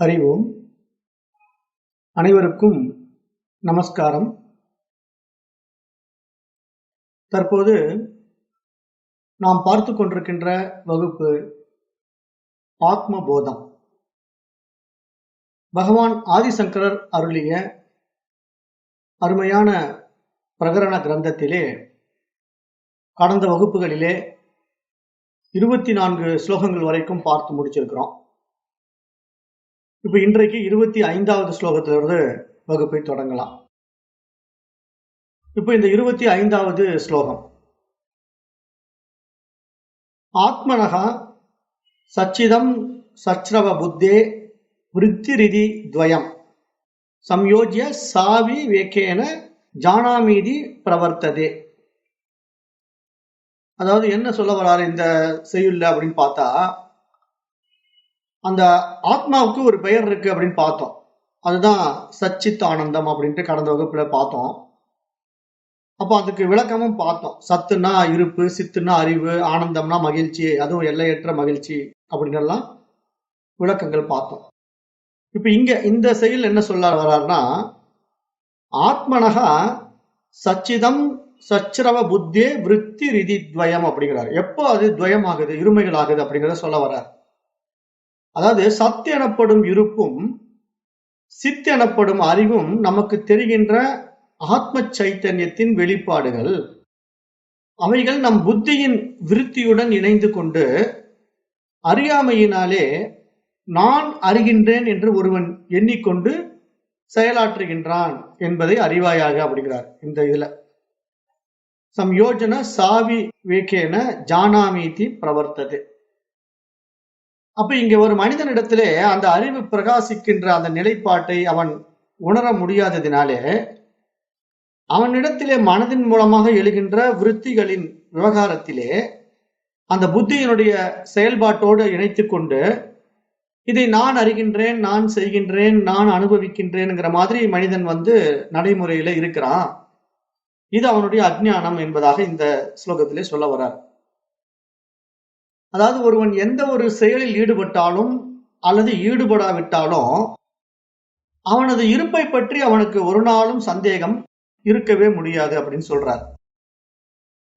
அறிவோம். அனைவருக்கும் நமஸ்காரம். தற்போது நாம் பார்த்து கொண்டிருக்கின்ற வகுப்பு ஆத்ம போதம். பகவான் ஆதிசங்கரர் அருளிய அருமையான பிரகரண கிரந்தத்திலே கடந்த வகுப்புகளிலே 24 ஸ்லோகங்கள் வரைக்கும் பார்த்து முடிச்சிருக்கிறோம். இப்ப இன்றைக்கு 25வது ஸ்லோகத்திலிருந்து வகுப்பை தொடங்கலாம். இப்ப இந்த 25வது ஸ்லோகம், ஆத்மனஹ சச்சிதம் சச்ரவ புத்தே விருத்திரிதி துவயம் சம்யோஜ்ய சாவி வேக்கேன ஜானாமீதி பிரவர்த்ததே. அதாவது என்ன சொல்ல வராரு இந்த செய்யுள்ள அப்படின்னு பார்த்தா, அந்த ஆத்மாவுக்கு ஒரு பெயர் இருக்கு அப்படின்னு பார்த்தோம். அதுதான் சச்சித் ஆனந்தம் அப்படின்ட்டு கடந்த வகுப்புல பார்த்தோம். அப்போ அதுக்கு விளக்கமும் பார்த்தோம். சத்துனா இருப்பு, சித்துனா அறிவு, ஆனந்தம்னா மகிழ்ச்சி, அதுவும் எல்லையற்ற மகிழ்ச்சி அப்படின்னு எல்லாம் விளக்கங்கள் பார்த்தோம். இப்ப இங்க இந்த செயல் என்ன சொல்ல வர்றாருன்னா, ஆத்மனகா சச்சிதம் சச்ரவ புத்தே விருத்தி ரிதி துவயம் அப்படிங்கிறார். எப்போ அது துவயம் ஆகுது, இருமைகள் ஆகுது அப்படிங்கிறத சொல்ல வர்றார். அதாவது சத்து எனப்படும் இருப்பும் சித் எனப்படும் அறிவும் நமக்கு தெரிகின்ற ஆத்ம சைத்தன்யத்தின் வெளிப்பாடுகள். அவைகள் நம் புத்தியின் விருத்தியுடன் இணைந்து கொண்டு அறியாமையினாலே நான் அறிகின்றேன் என்று ஒருவன் எண்ணிக்கொண்டு செயலாற்றுகின்றான் என்பதை அறிவாயாக அப்படிங்கிறார். இந்த இதுல சம்யோஜன சாவி வேக்கேன ஜானாமீதி பிரவர்த்தது. அப்ப இங்க ஒரு மனிதனிடத்திலே அந்த அறிவு பிரகாசிக்கின்ற அந்த நிலைப்பாட்டை அவன் உணர முடியாததினாலே அவனிடத்திலே மனதின் மூலமாக எழுகின்ற விருத்திகளின் விவகாரத்திலே அந்த புத்தியினுடைய செயல்பாட்டோடு இணைத்து கொண்டு இதை நான் அறிகின்றேன், நான் செய்கின்றேன், நான் அனுபவிக்கின்றேன்ங்கிற மாதிரி மனிதன் நடைமுறையில இருக்கிறான். இது அவனுடைய அஜ்ஞானம் என்பதாக இந்த ஸ்லோகத்திலே சொல்ல வர்றார். அதாவது ஒருவன் எந்த ஒரு செயலில் ஈடுபட்டாலும் அல்லது ஈடுபடாவிட்டாலும் அவனது இருப்பை பற்றி அவனுக்கு ஒரு நாளும் சந்தேகம் இருக்கவே முடியாது அப்படின்னு சொல்றார்.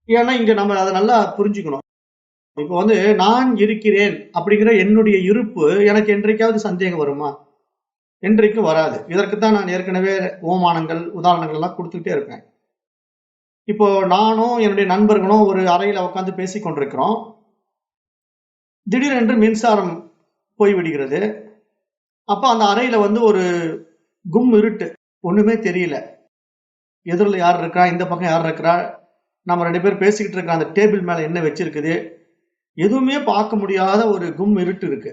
ஏன்னா இங்க நம்ம அதை நல்லா புரிஞ்சுக்கணும். இப்போ நான் இருக்கிறேன் அப்படிங்கிற என்னுடைய இருப்பு எனக்கு என்றைக்காவது சந்தேகம் வருமா? என்றைக்கும் வராது. இதற்குத்தான் நான் ஏற்கனவே ஓமானங்கள் உதாரணங்கள் எல்லாம் கொடுத்துக்கிட்டே இருப்பேன். இப்போ நானும் என்னுடைய நண்பர்களும் ஒரு அறையில உட்காந்து பேசி கொண்டிருக்கிறோம். திடீரென்று மின்சாரம் போய்விடுகிறது. அப்ப அந்த அறையில ஒரு கும் இருட்டு, ஒண்ணுமே தெரியல. எதிரில் யார் இருக்கா, இந்த பக்கம் யார் இருக்கிறா, நம்ம 2 பேர் பேசிக்கிட்டு இருக்கிற அந்த டேபிள் மேல என்ன வச்சிருக்குது, எதுவுமே பார்க்க முடியாத ஒரு கும் இருட்டு இருக்கு.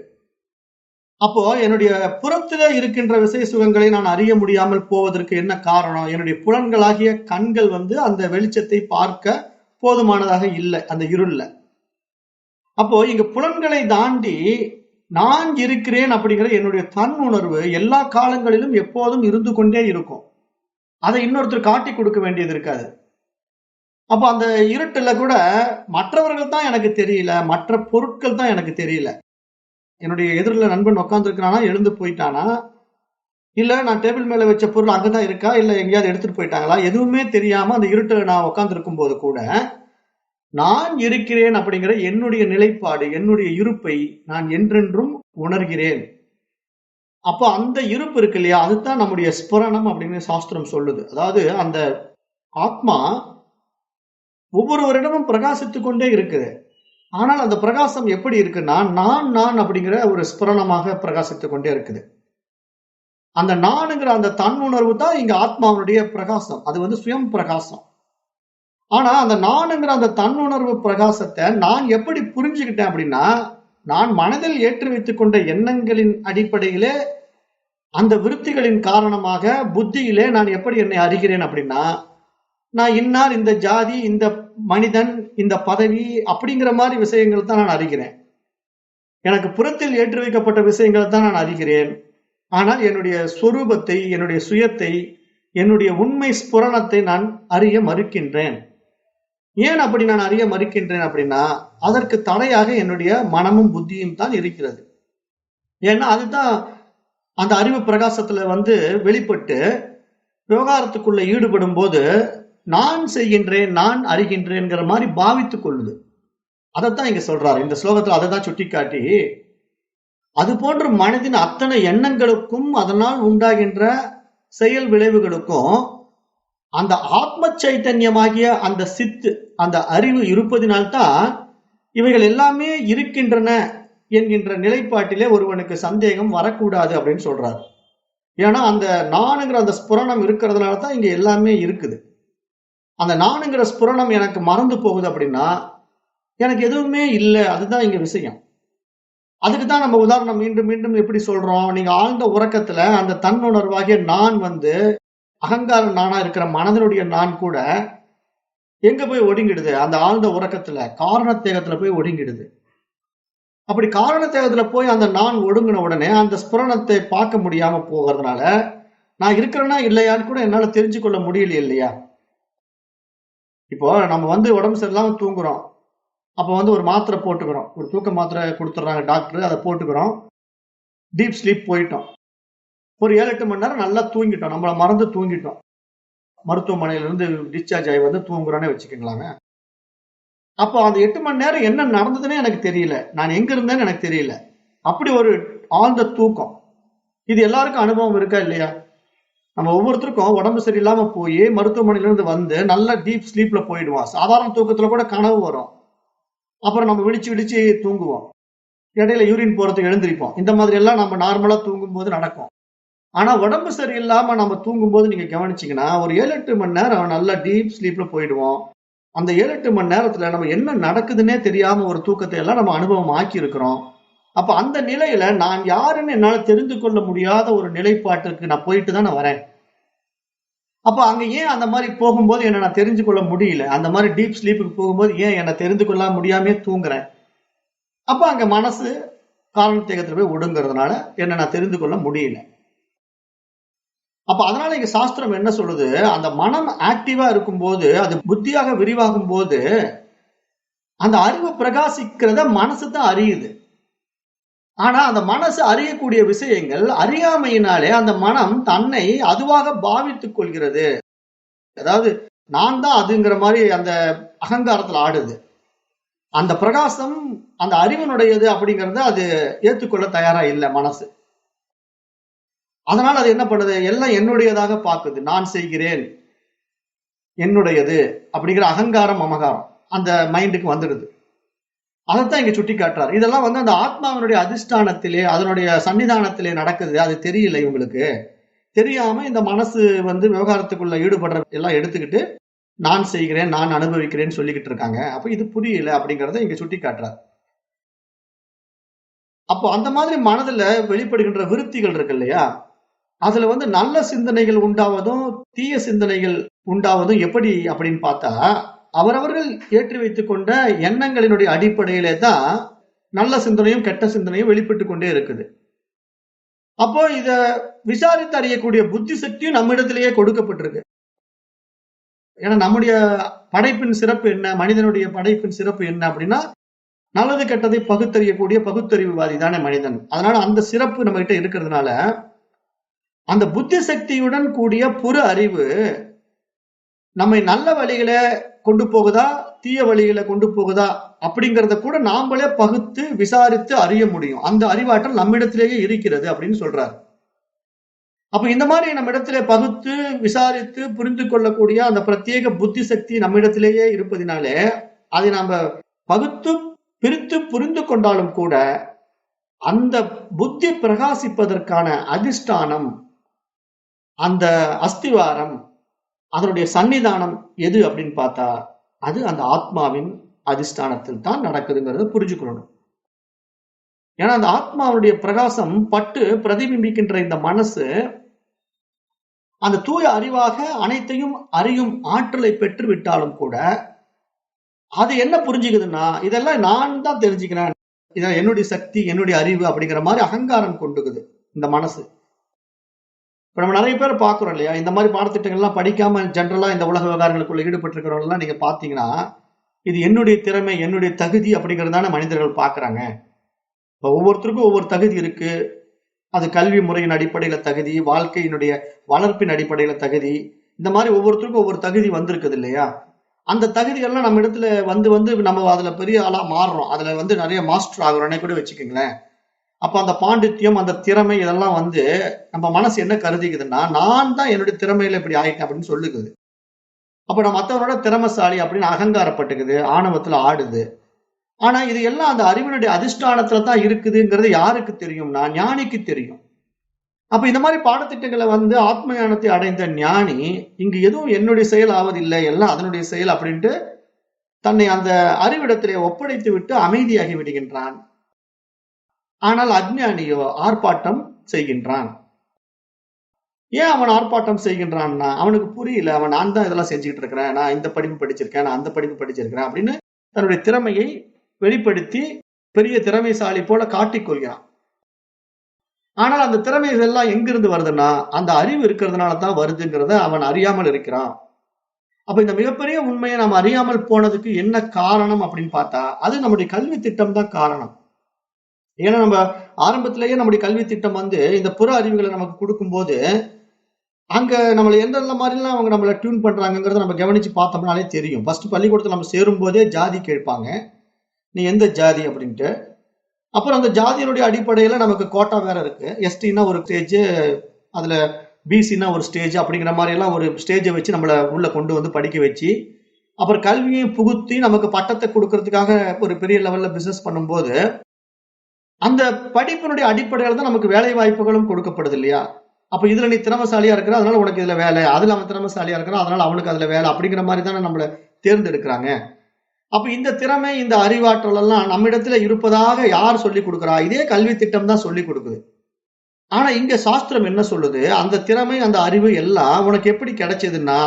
அப்போ என்னுடைய புறத்துல இருக்கின்ற விசை சுகங்களை நான் அறிய முடியாமல் போவதற்கு என்ன காரணம்? என்னுடைய புலன்களாகிய கண்கள் அந்த வெளிச்சத்தை பார்க்க போதுமானதாக இல்லை அந்த இருள்ல. அப்போ இங்க புலன்களை தாண்டி நான் இருக்கிறேன் அப்படிங்கிற என்னுடைய தன் உணர்வு எல்லா காலங்களிலும் எப்போதும் இருந்து கொண்டே இருக்கும். அதை இன்னொருத்தர் காட்டி கொடுக்க வேண்டியது இருக்காது. அப்போ அந்த இருட்டுல கூட மற்றவர்கள் தான் எனக்கு தெரியல, மற்ற பொருட்கள் தான் எனக்கு தெரியல. என்னுடைய எதிரில் நண்பன் உட்கார்ந்து இருக்கிறானா, எழுந்து போயிட்டானா, இல்ல நான் டேபிள் மேல வச்ச பொருள் அங்கதான் இருக்கா, இல்ல எங்கேயாவது எடுத்துட்டு போயிட்டாங்களா, எதுவுமே தெரியாம அந்த இருட்டுல நான் உட்கார்ந்து இருக்கும் போது கூட நான் இருக்கிறேன் அப்படிங்கிற என்னுடைய நிலைப்பாடு, என்னுடைய இருப்பை நான் என்றென்றும் உணர்கிறேன். அப்போ அந்த இருப்பு இருக்கு இல்லையா, அதுதான் நம்முடைய ஸ்புரணம் அப்படின்னு சாஸ்திரம் சொல்லுது. அதாவது அந்த ஆத்மா ஒவ்வொருவரிடமும் பிரகாசித்துக் கொண்டே இருக்குது. ஆனால் அந்த பிரகாசம் எப்படி இருக்குன்னா, நான் அப்படிங்கிற ஒரு ஸ்புரணமாக பிரகாசித்துக் கொண்டே இருக்குது. அந்த நானுங்கிற அந்த தன் உணர்வு தான் இங்க ஆத்மாவுடைய பிரகாசம். அது சுயம் பிரகாசம். ஆனா அந்த நானுங்கிற அந்த தன்னுணர்வு பிரகாசத்தை நான் எப்படி புரிஞ்சுக்கிட்டேன் அப்படின்னா, நான் மனதில் ஏற்றி வைத்துக் கொண்ட எண்ணங்களின் அடிப்படையிலே அந்த விருத்திகளின் காரணமாக புத்தியிலே நான் எப்படி என்னை அறிகிறேன் அப்படின்னா, நான் இன்னார், இந்த ஜாதி, இந்த மனிதன், இந்த பதவி அப்படிங்கிற மாதிரி விஷயங்கள் தான் நான் அறிகிறேன். எனக்கு புறத்தில் ஏற்றி வைக்கப்பட்ட விஷயங்கள் தான் நான் அறிகிறேன். ஆனால் என்னுடைய ஸ்வரூபத்தை, என்னுடைய சுயத்தை, என்னுடைய உண்மை ஸ்புரணத்தை நான் அறிய மறுக்கின்றேன். ஏன் அப்படி நான் அறிய மறுக்கின்றேன் அப்படின்னா, அதற்கு தடையாக என்னுடைய மனமும் புத்தியும் தான் இருக்கிறது. ஏன்னா அதுதான் அந்த அறிவு பிரகாசத்துல வெளிப்பட்டு விவகாரத்துக்குள்ள ஈடுபடும் போது நான் செய்கின்றேன், நான் அறிகின்றேன்ங்கிற மாதிரி பாவித்துக் கொள்ளுது. அதைத்தான் இங்க சொல்றாரு இந்த ஸ்லோகத்துல. அதை தான் சுட்டி காட்டி, அது போன்ற மனதின் அத்தனை எண்ணங்களுக்கும் அதனால் உண்டாகின்ற செயல் விளைவுகளுக்கும் அந்த ஆத்ம சைத்தன்யமாகிய அந்த சித்து, அந்த அறிவு இருப்பதினால்தான் இவைகள் எல்லாமே இருக்கின்றன என்கின்ற நிலைப்பாட்டிலே ஒருவனுக்கு சந்தேகம் வரக்கூடாது அப்படின்னு சொல்றாரு. ஏன்னா அந்த நானுங்கிற அந்த ஸ்புரணம் இருக்கிறதுனால தான் இங்க எல்லாமே இருக்குது. அந்த நானுங்கிற ஸ்புரணம் எனக்கு மறந்து போகுது அப்படின்னா எனக்கு எதுவுமே இல்லை. அதுதான் இங்க விஷயம். அதுக்கு தான் நம்ம உதாரணம் மீண்டும் மீண்டும் எப்படி சொல்றோம், நீங்க ஆழ்ந்த உறக்கத்துல அந்த தன்னுணர்வாகிய நான் அகங்கார நானா இருக்கிற மனதனுடைய நான் கூட எங்க போய் ஒடுங்கிடுது? அந்த ஆழ்ந்த உறக்கத்துல காரணத்தேகத்துல போய் ஒடுங்கிடுது. அப்படி காரணத்தேகத்துல போய் அந்த நான் ஒடுங்கின உடனே அந்த ஸ்புரணத்தை பார்க்க முடியாம போகிறதுனால நான் இருக்கிறேன்னா இல்லையான்னு கூட என்னால தெரிஞ்சு கொள்ள முடியல இல்லையா? இப்போ நம்ம உடம்பு சரியில்லாம தூங்குறோம். அப்ப ஒரு மாத்திரை போட்டுக்கிறோம், ஒரு தூக்க மாத்திரை கொடுத்துட்றாங்க டாக்டர், அதை போட்டுக்கிறோம், டீப் ஸ்லீப் போயிட்டோம். ஒரு 7-8 மணி நேரம் நல்லா தூங்கிட்டோம், நம்மளை மறந்து தூங்கிட்டோம். மருத்துவமனையில இருந்து டிஸ்சார்ஜ் ஆகி தூங்குறோன்னே வச்சுக்கோங்களாங்க. அப்போ அந்த 8 மணி நேரம் என்ன நடந்ததுன்னே எனக்கு தெரியல, நான் எங்க இருந்தேன்னு எனக்கு தெரியல. அப்படி ஒரு ஆழ்ந்த தூக்கம். இது எல்லாருக்கும் அனுபவம் இருக்கா இல்லையா? நம்ம ஒவ்வொருத்தருக்கும் உடம்பு சரியில்லாம போய் மருத்துவமனையில இருந்து நல்லா டீப் ஸ்லீப்ல போயிடுவோம். சாதாரண தூக்கத்துல கூட கனவு வரும். அப்புறம் நம்ம விழிச்சு தூங்குவோம். இடையில யூரின் போறதுக்கு எழுந்திருப்போம். இந்த மாதிரி எல்லாம் நம்ம நார்மலா தூங்கும் போது நடக்கும். ஆனா உடம்பு சரியில்லாம நம்ம தூங்கும் போது நீங்க கவனிச்சீங்கன்னா ஒரு 7-8 மணி நேரம் நல்லா டீப் ஸ்லீப்ல போயிடுவோம். அந்த 7-8 மணி நேரத்துல நம்ம என்ன நடக்குதுன்னே தெரியாம ஒரு தூக்கத்தை எல்லாம் நம்ம அனுபவம் ஆக்கி இருக்கிறோம். அப்ப அந்த நிலையில நான் யாருன்னு என்னால தெரிந்து கொள்ள முடியாத ஒரு நிலைப்பாட்டுக்கு நான் போயிட்டு தான் நான் வரேன். அப்ப அங்க ஏன் அந்த மாதிரி போகும்போது என்ன நான் தெரிஞ்சு கொள்ள முடியல? அந்த மாதிரி டீப் ஸ்லீப்புக்கு போகும்போது ஏன் என்ன தெரிந்து கொள்ள முடியாம தூங்குறேன்? அப்ப அங்க மனசு காரணத்தேகத்துல போய் ஒடுங்கிறதுனால என்ன நான் தெரிந்து கொள்ள முடியல. அப்ப அதனால இங்க சாஸ்திரம் என்ன சொல்லுது, அந்த மனம் ஆக்டிவா இருக்கும்போது, அது புத்தியாக விரிவாகும் போது அந்த அறிவு பிரகாசிக்கிறத மனசு தான் அறியுது. ஆனா அந்த மனசு அறியக்கூடிய விஷயங்கள் அறியாமையினாலே அந்த மனம் தன்னை அதுவாக பாவித்துக் கொள்கிறது. அதாவது நான் தான் அதுங்கிற மாதிரி அந்த அகங்காரத்துல ஆடுது. அந்த பிரகாசம் அந்த அறிவினுடையது அப்படிங்கறத அது ஏற்றுக்கொள்ள தயாரா இல்லை மனசு. அதனால அது என்ன பண்ணுது, எல்லாம் என்னுடையதாக பார்க்குது. நான் செய்கிறேன், என்னுடையது அப்படிங்கிற அகங்காரம் மமகாரம் அந்த மைண்டுக்கு வந்துடுது. அதைத்தான் இங்க சுட்டி காட்டுறாரு. இதெல்லாம் அந்த ஆத்மாவினுடைய அதிஷ்டானத்திலே அதனுடைய சன்னிதானத்திலே நடக்குது. அது தெரியல இவங்களுக்கு. தெரியாம இந்த மனசு விவகாரத்துக்குள்ள ஈடுபடுற எல்லாம் எடுத்துக்கிட்டு நான் செய்கிறேன், நான் அனுபவிக்கிறேன்னு சொல்லிக்கிட்டு இருக்காங்க. அப்ப இது புரியல அப்படிங்கறத இங்க சுட்டி காட்டுறாரு. அப்போ அந்த மாதிரி மனதுல வெளிப்படுகின்ற விருத்திகள் இருக்கு இல்லையா, அதுல நல்ல சிந்தனைகள் உண்டாவதும் தீய சிந்தனைகள் உண்டாவதும் எப்படி அப்படின்னு பார்த்தா, அவரவர்கள் ஏற்றி வைத்துக் கொண்ட எண்ணங்களினுடைய அடிப்படையிலே தான் நல்ல சிந்தனையும் கெட்ட சிந்தனையும் வெளிப்பட்டு கொண்டே இருக்குது. அப்போ இத விசாரித்து அறியக்கூடிய புத்தி சக்தியும் நம்மிடத்திலேயே கொடுக்கப்பட்டிருக்கு. ஏன்னா நம்முடைய படைப்பின் சிறப்பு என்ன, மனிதனுடைய படைப்பின் சிறப்பு என்ன அப்படின்னா, நல்லது கெட்டதை பகுத்தறியக்கூடிய பகுத்தறிவுவாதி தானே மனிதன். அதனால அந்த சிறப்பு நம்ம கிட்ட இருக்கிறதுனால அந்த புத்தி சக்தியுடன் கூடிய புற அறிவு நம்மை நல்ல வழிகளை கொண்டு போகுதா தீய வழிகளை கொண்டு போகுதா அப்படிங்கறத கூட நாமளே பகுத்து விசாரித்து அறிய முடியும். அந்த அறிவாற்றல் நம்மிடத்திலேயே இருக்கிறது அப்படின்னு சொல்றாரு. அப்ப இந்த மாதிரி நம்ம இடத்திலே பகுத்து விசாரித்து புரிந்து கொள்ளக்கூடிய அந்த பிரத்யேக புத்தி சக்தி நம்மிடத்திலேயே இருப்பதினாலே அதை நாம பகுத்து பிரித்து புரிந்து கொண்டாலும் கூட அந்த புத்தி பிரகாசிப்பதற்கான அதிஷ்டானம், அந்த அஸ்திவாரம், அதனுடைய சன்னிதானம் எது அப்படின்னு பார்த்தா அது அந்த ஆத்மாவின் அதிஷ்டானத்தில் தான் நடக்குதுங்கிறத புரிஞ்சுக்கணும். ஏன்னா அந்த ஆத்மாவுடைய பிரகாசம் பட்டு பிரதிபிம்பிக்கின்ற இந்த மனசு அந்த தூய அறிவாக அனைத்தையும் அறியும் ஆற்றலை பெற்று விட்டாலும் கூட அது என்ன புரிஞ்சுக்குதுன்னா, இதெல்லாம் நான் தான் தெரிஞ்சுக்கிறேன், இதான் என்னுடைய சக்தி, என்னுடைய அறிவு அப்படிங்கிற மாதிரி அகங்காரம் கொண்டுக்குது இந்த மனசு. இப்ப நம்ம நிறைய பேர் பாக்குறோம் இல்லையா, இந்த மாதிரி பாடத்திட்டங்கள்லாம் படிக்காம ஜென்ரலா இந்த உலக விவகாரங்களுக்குள்ள ஈடுபட்டு இருக்கிறவங்க நீங்க பாத்தீங்கன்னா, இது என்னுடைய திறமை, என்னுடைய தகுதி அப்படிங்கறதான மனிதர்கள் பாக்குறாங்க. இப்ப ஒவ்வொருத்தருக்கும் ஒவ்வொரு தகுதி இருக்கு, அது கல்வி முறையின் அடிப்படையில தகுதி, வாழ்க்கையினுடைய வளர்ப்பின் அடிப்படையில தகுதி, இந்த மாதிரி ஒவ்வொருத்தருக்கும் ஒவ்வொரு தகுதி வந்திருக்குது இல்லையா? அந்த தகுதிகள்லாம் நம்ம இடத்துல வந்து வந்து நம்ம அதுல பெரிய ஆளா மாறுறோம். அதுல வந்து நிறைய மாஸ்டர் ஆகுறோன்னே கூட வச்சுக்கோங்களேன். அப்ப அந்த பாண்டித்யம், அந்த திறமை இதெல்லாம் வந்து நம்ம மனசு என்ன கருதிக்குதுன்னா, நான் தான் என்னுடைய திறமையில இப்படி ஆயிட்டேன் அப்படின்னு சொல்லுக்குது. அப்ப நான் மத்தவனோட திறமைசாலி அப்படின்னு அகங்காரப்பட்டுக்குது, ஆணவத்துல ஆடுது. ஆனா இது எல்லாம் அந்த அறிவினுடைய அதிஷ்டானத்துல தான் இருக்குதுங்கிறது யாருக்கு தெரியும்னா, ஞானிக்கு தெரியும். அப்ப இந்த மாதிரி பாடத்திட்டங்களை வந்து ஆத்ம ஞானத்தை அடைந்த ஞானி, இங்கு எதுவும் என்னுடைய செயல் ஆவதில்லை, எல்லாம் அதனுடைய செயல் அப்படின்ட்டு தன்னை அந்த அறிவிடத்திலே ஒப்படைத்து விட்டு அமைதியாகி விடுகின்றான். ஆனால் அஞ்ஞானியோ ஆர்ப்பாட்டம் செய்கின்றான். ஏன் அவன் ஆர்ப்பாட்டம் செய்கின்றான்னா, அவனுக்கு புரியல. அவன் நான் தான் இதெல்லாம் செஞ்சுக்கிட்டு இருக்கிறேன், நான் இந்த படிப்பு படிச்சிருக்கேன், நான் அந்த படிப்பு படிச்சிருக்கிறேன் அப்படின்னு தன்னுடைய திறமையை வெளிப்படுத்தி பெரிய திறமைசாலி போல காட்டிக் கொள்கிறான். ஆனால் அந்த திறமைகள் எல்லாம் எங்கிருந்து வருதுன்னா, அந்த அறிவு இருக்கிறதுனால தான் வருதுங்கிறத அவன் அறியாமல் இருக்கிறான். அப்ப இந்த மிகப்பெரிய உண்மையை நாம் அறியாமல் போனதுக்கு என்ன காரணம் அப்படின்னு பார்த்தா, அது நம்முடைய கல்வி திட்டம் தான் காரணம். ஏன்னா நம்ம ஆரம்பத்திலேயே நம்முடைய கல்வி திட்டம் வந்து இந்த புற அறிவுகளை நமக்கு கொடுக்கும்போது, அங்க நம்மள எந்தெந்த மாதிரிலாம் அவங்க நம்மள டியூன் பண்றாங்கிறத நம்ம கவனிச்சு பார்த்தோம்னாலே தெரியும். ஃபர்ஸ்ட் பள்ளிக்கூடத்துல நம்ம சேரும் போதே ஜாதி கேட்பாங்க. நீ எந்த ஜாதி அப்படின்ட்டு. அப்புறம் அந்த ஜாதியினுடைய அடிப்படையில நமக்கு கோட்டா வேற இருக்கு. எஸ்டினா ஒரு ஸ்டேஜ், அதுல பிசினா ஒரு ஸ்டேஜ் அப்படிங்கிற மாதிரி எல்லாம் ஒரு ஸ்டேஜை வச்சு நம்மள உள்ள கொண்டு வந்து படிக்க வச்சு, அப்புறம் கல்வியையும் புகுத்தி நமக்கு பட்டத்தை கொடுக்கறதுக்காக ஒரு பெரிய லெவல்ல பிசினஸ் பண்ணும்போது, அந்த படிப்பினுடைய அடிப்படையில தான் நமக்கு வேலை வாய்ப்புகளும் கொடுக்கப்படுது இல்லையா? அப்ப இதுல நீ திறமைசாலியா இருக்கிற, அதனால உனக்கு இதுல வேலை, அதுல அவன் திறமைசாலியா இருக்கிறான், அதனால அவனுக்கு அதுல வேலை அப்படிங்கிற மாதிரி தானே நம்மள தேர்ந்தெடுக்கிறாங்க. அப்ப இந்த திறமை, இந்த அறிவாற்றல் எல்லாம் நம்மிடத்துல இருப்பதாக யார் சொல்லி கொடுக்கிறா? இதே கல்வி திட்டம் தான் சொல்லி கொடுக்குது. ஆனா இங்க சாஸ்திரம் என்ன சொல்லுது? அந்த திறமை, அந்த அறிவு எல்லாம் உனக்கு எப்படி கிடைச்சதுன்னா,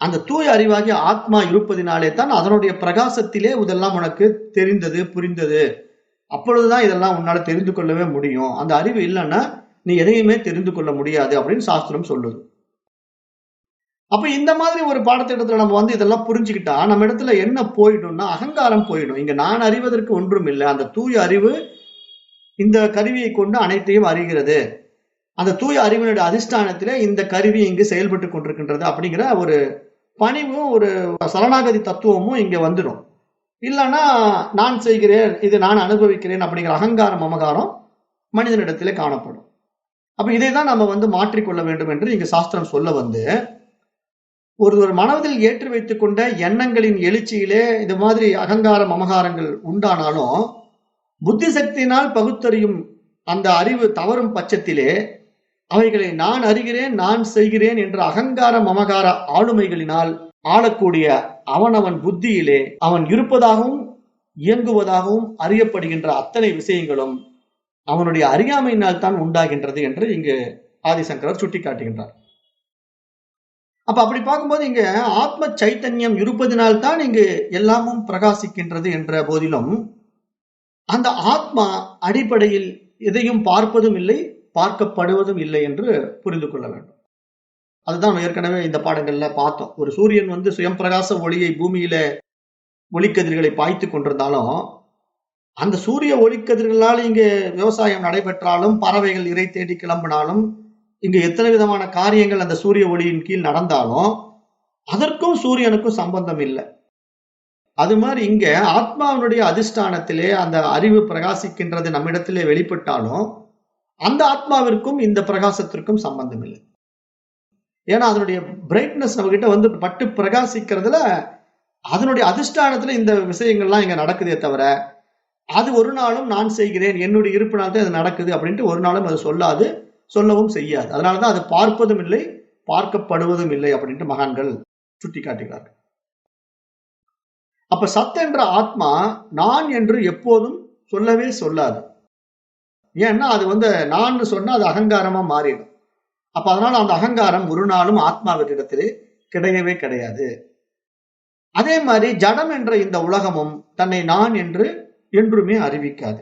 அந்த தூய அறிவாகிய ஆத்மா இருப்பதினாலே தான் அதனுடைய பிரகாசத்திலே இதெல்லாம் உனக்கு தெரிந்தது, புரிந்தது. அப்பொழுதுதான் இதெல்லாம் உன்னால தெரிந்து கொள்ளவே முடியும். அந்த அறிவு இல்லைன்னா நீ எதையுமே தெரிந்து கொள்ள முடியாது அப்படின்னு சாஸ்திரம் சொல்லுது. அப்ப இந்த மாதிரி ஒரு பாடத்திட்டத்துல நம்ம வந்து இதெல்லாம் புரிஞ்சுக்கிட்டா நம்ம இடத்துல என்ன போயிடும்னா அகங்காரம் போயிடும். இங்க நான் அறிவதற்கு ஒன்றும் இல்லை. அந்த தூய அறிவு இந்த கருவியை கொண்டு அனைத்தையும் அறிகிறது. அந்த தூய அறிவினுடைய அதிஷ்டானத்திலே இந்த கருவி இங்கு செயல்பட்டு கொண்டிருக்கின்றது அப்படிங்கிற ஒரு பணிவும் ஒரு சரணாகதி தத்துவமும் இங்க வந்துடும். இல்லைன்னா நான் செய்கிறேன், இது நான் அனுபவிக்கிறேன் அப்படிங்கிற அகங்காரம் மமகாரம் மனிதனிடத்திலே காணப்படும். அப்ப இதை தான் நம்ம வந்து மாற்றிக்கொள்ள வேண்டும் என்று இங்க சாஸ்திரம் சொல்ல வந்து, ஒரு மனதில் ஏற்றி வைத்துக் கொண்ட எண்ணங்களின் எழுச்சியிலே இந்த மாதிரி அகங்கார மமகாரங்கள் உண்டானாலும் புத்தி சக்தியினால் பகுத்தறியும் அந்த அறிவு தவறும் பட்சத்திலே அவைகளை நான் அறிகிறேன், நான் செய்கிறேன் என்ற அகங்கார மமகார ஆளுமைகளினால் ஆளக்கூடிய அவனவன் புத்தியிலே அவன் இருப்பதாகவும் இயங்குவதாகவும் அறியப்படுகின்ற அத்தனை விஷயங்களும் அவனுடைய அறியாமையினால் தான் உண்டாகின்றது என்று இங்கு ஆதிசங்கரர் சுட்டி காட்டுகின்றார். அப்ப அப்படி பார்க்கும்போது இங்க ஆத்ம சைத்தன்யம் இருப்பதினால்தான் இங்கு எல்லாமும் பிரகாசிக்கின்றது என்ற போதிலும் அந்த ஆத்மா அடிப்படையில் எதையும் பார்ப்பதும் இல்லை, பார்க்கப்படுவதும் இல்லை என்று புரிந்து கொள்ள வேண்டும். அதுதான் ஏற்கனவே இந்த பாடங்கள்ல பார்த்தோம். ஒரு சூரியன் வந்து சுயம் பிரகாச ஒளியை பூமியில ஒளிக்கதிர்களை பாய்த்து கொண்டிருந்தாலும் அந்த சூரிய ஒளிக்கதிர்களால் இங்கு விவசாயம் நடைபெற்றாலும், பறவைகள் இறை தேடி கிளம்பினாலும், இங்கு எத்தனை விதமான காரியங்கள் அந்த சூரிய ஒளியின் கீழ் நடந்தாலும் அதற்கும் சூரியனுக்கும் சம்பந்தம் இல்லை. அது மாதிரி இங்க ஆத்மாவினுடைய அதிஷ்டானத்திலே அந்த அறிவு பிரகாசிக்கின்றது நம்மிடத்திலே வெளிப்பட்டாலும் அந்த ஆத்மாவிற்கும் இந்த பிரகாசத்திற்கும் சம்பந்தம் இல்லை. ஏன்னா அதனுடைய பிரைட்னஸ் நம்ம கிட்ட வந்து பட்டு பிரகாசிக்கிறதுல அதனுடைய அதிஷ்டானத்துல இந்த விஷயங்கள்லாம் இங்க நடக்குதே தவிர அது ஒரு நாளும் நான் செய்கிறேன், என்னுடைய இருப்பினால் தான் அது நடக்குது அப்படின்ட்டு ஒரு நாளும் அது சொல்லாது, சொல்லவும் செய்யாது. அதனாலதான் அது பார்ப்பதும் இல்லை, பார்க்கப்படுவதும் இல்லை அப்படின்ட்டு மகான்கள் சுட்டி காட்டுகிறார்கள். அப்ப சத் என்ற ஆத்மா நான் என்று எப்போதும் சொல்லவே சொல்லாது. ஏன்னா அது வந்து நான் சொன்னா அது அகங்காரமா மாறிடும். அப்ப அதனால அந்த அகங்காரம் ஒரு நாளும் ஆத்மாவிடத்திலே கிடையவே கிடையாது. அதே மாதிரி ஜடம் என்ற இந்த உலகமும் தன்னை நான் என்று என்றுமே அறிவிக்காது.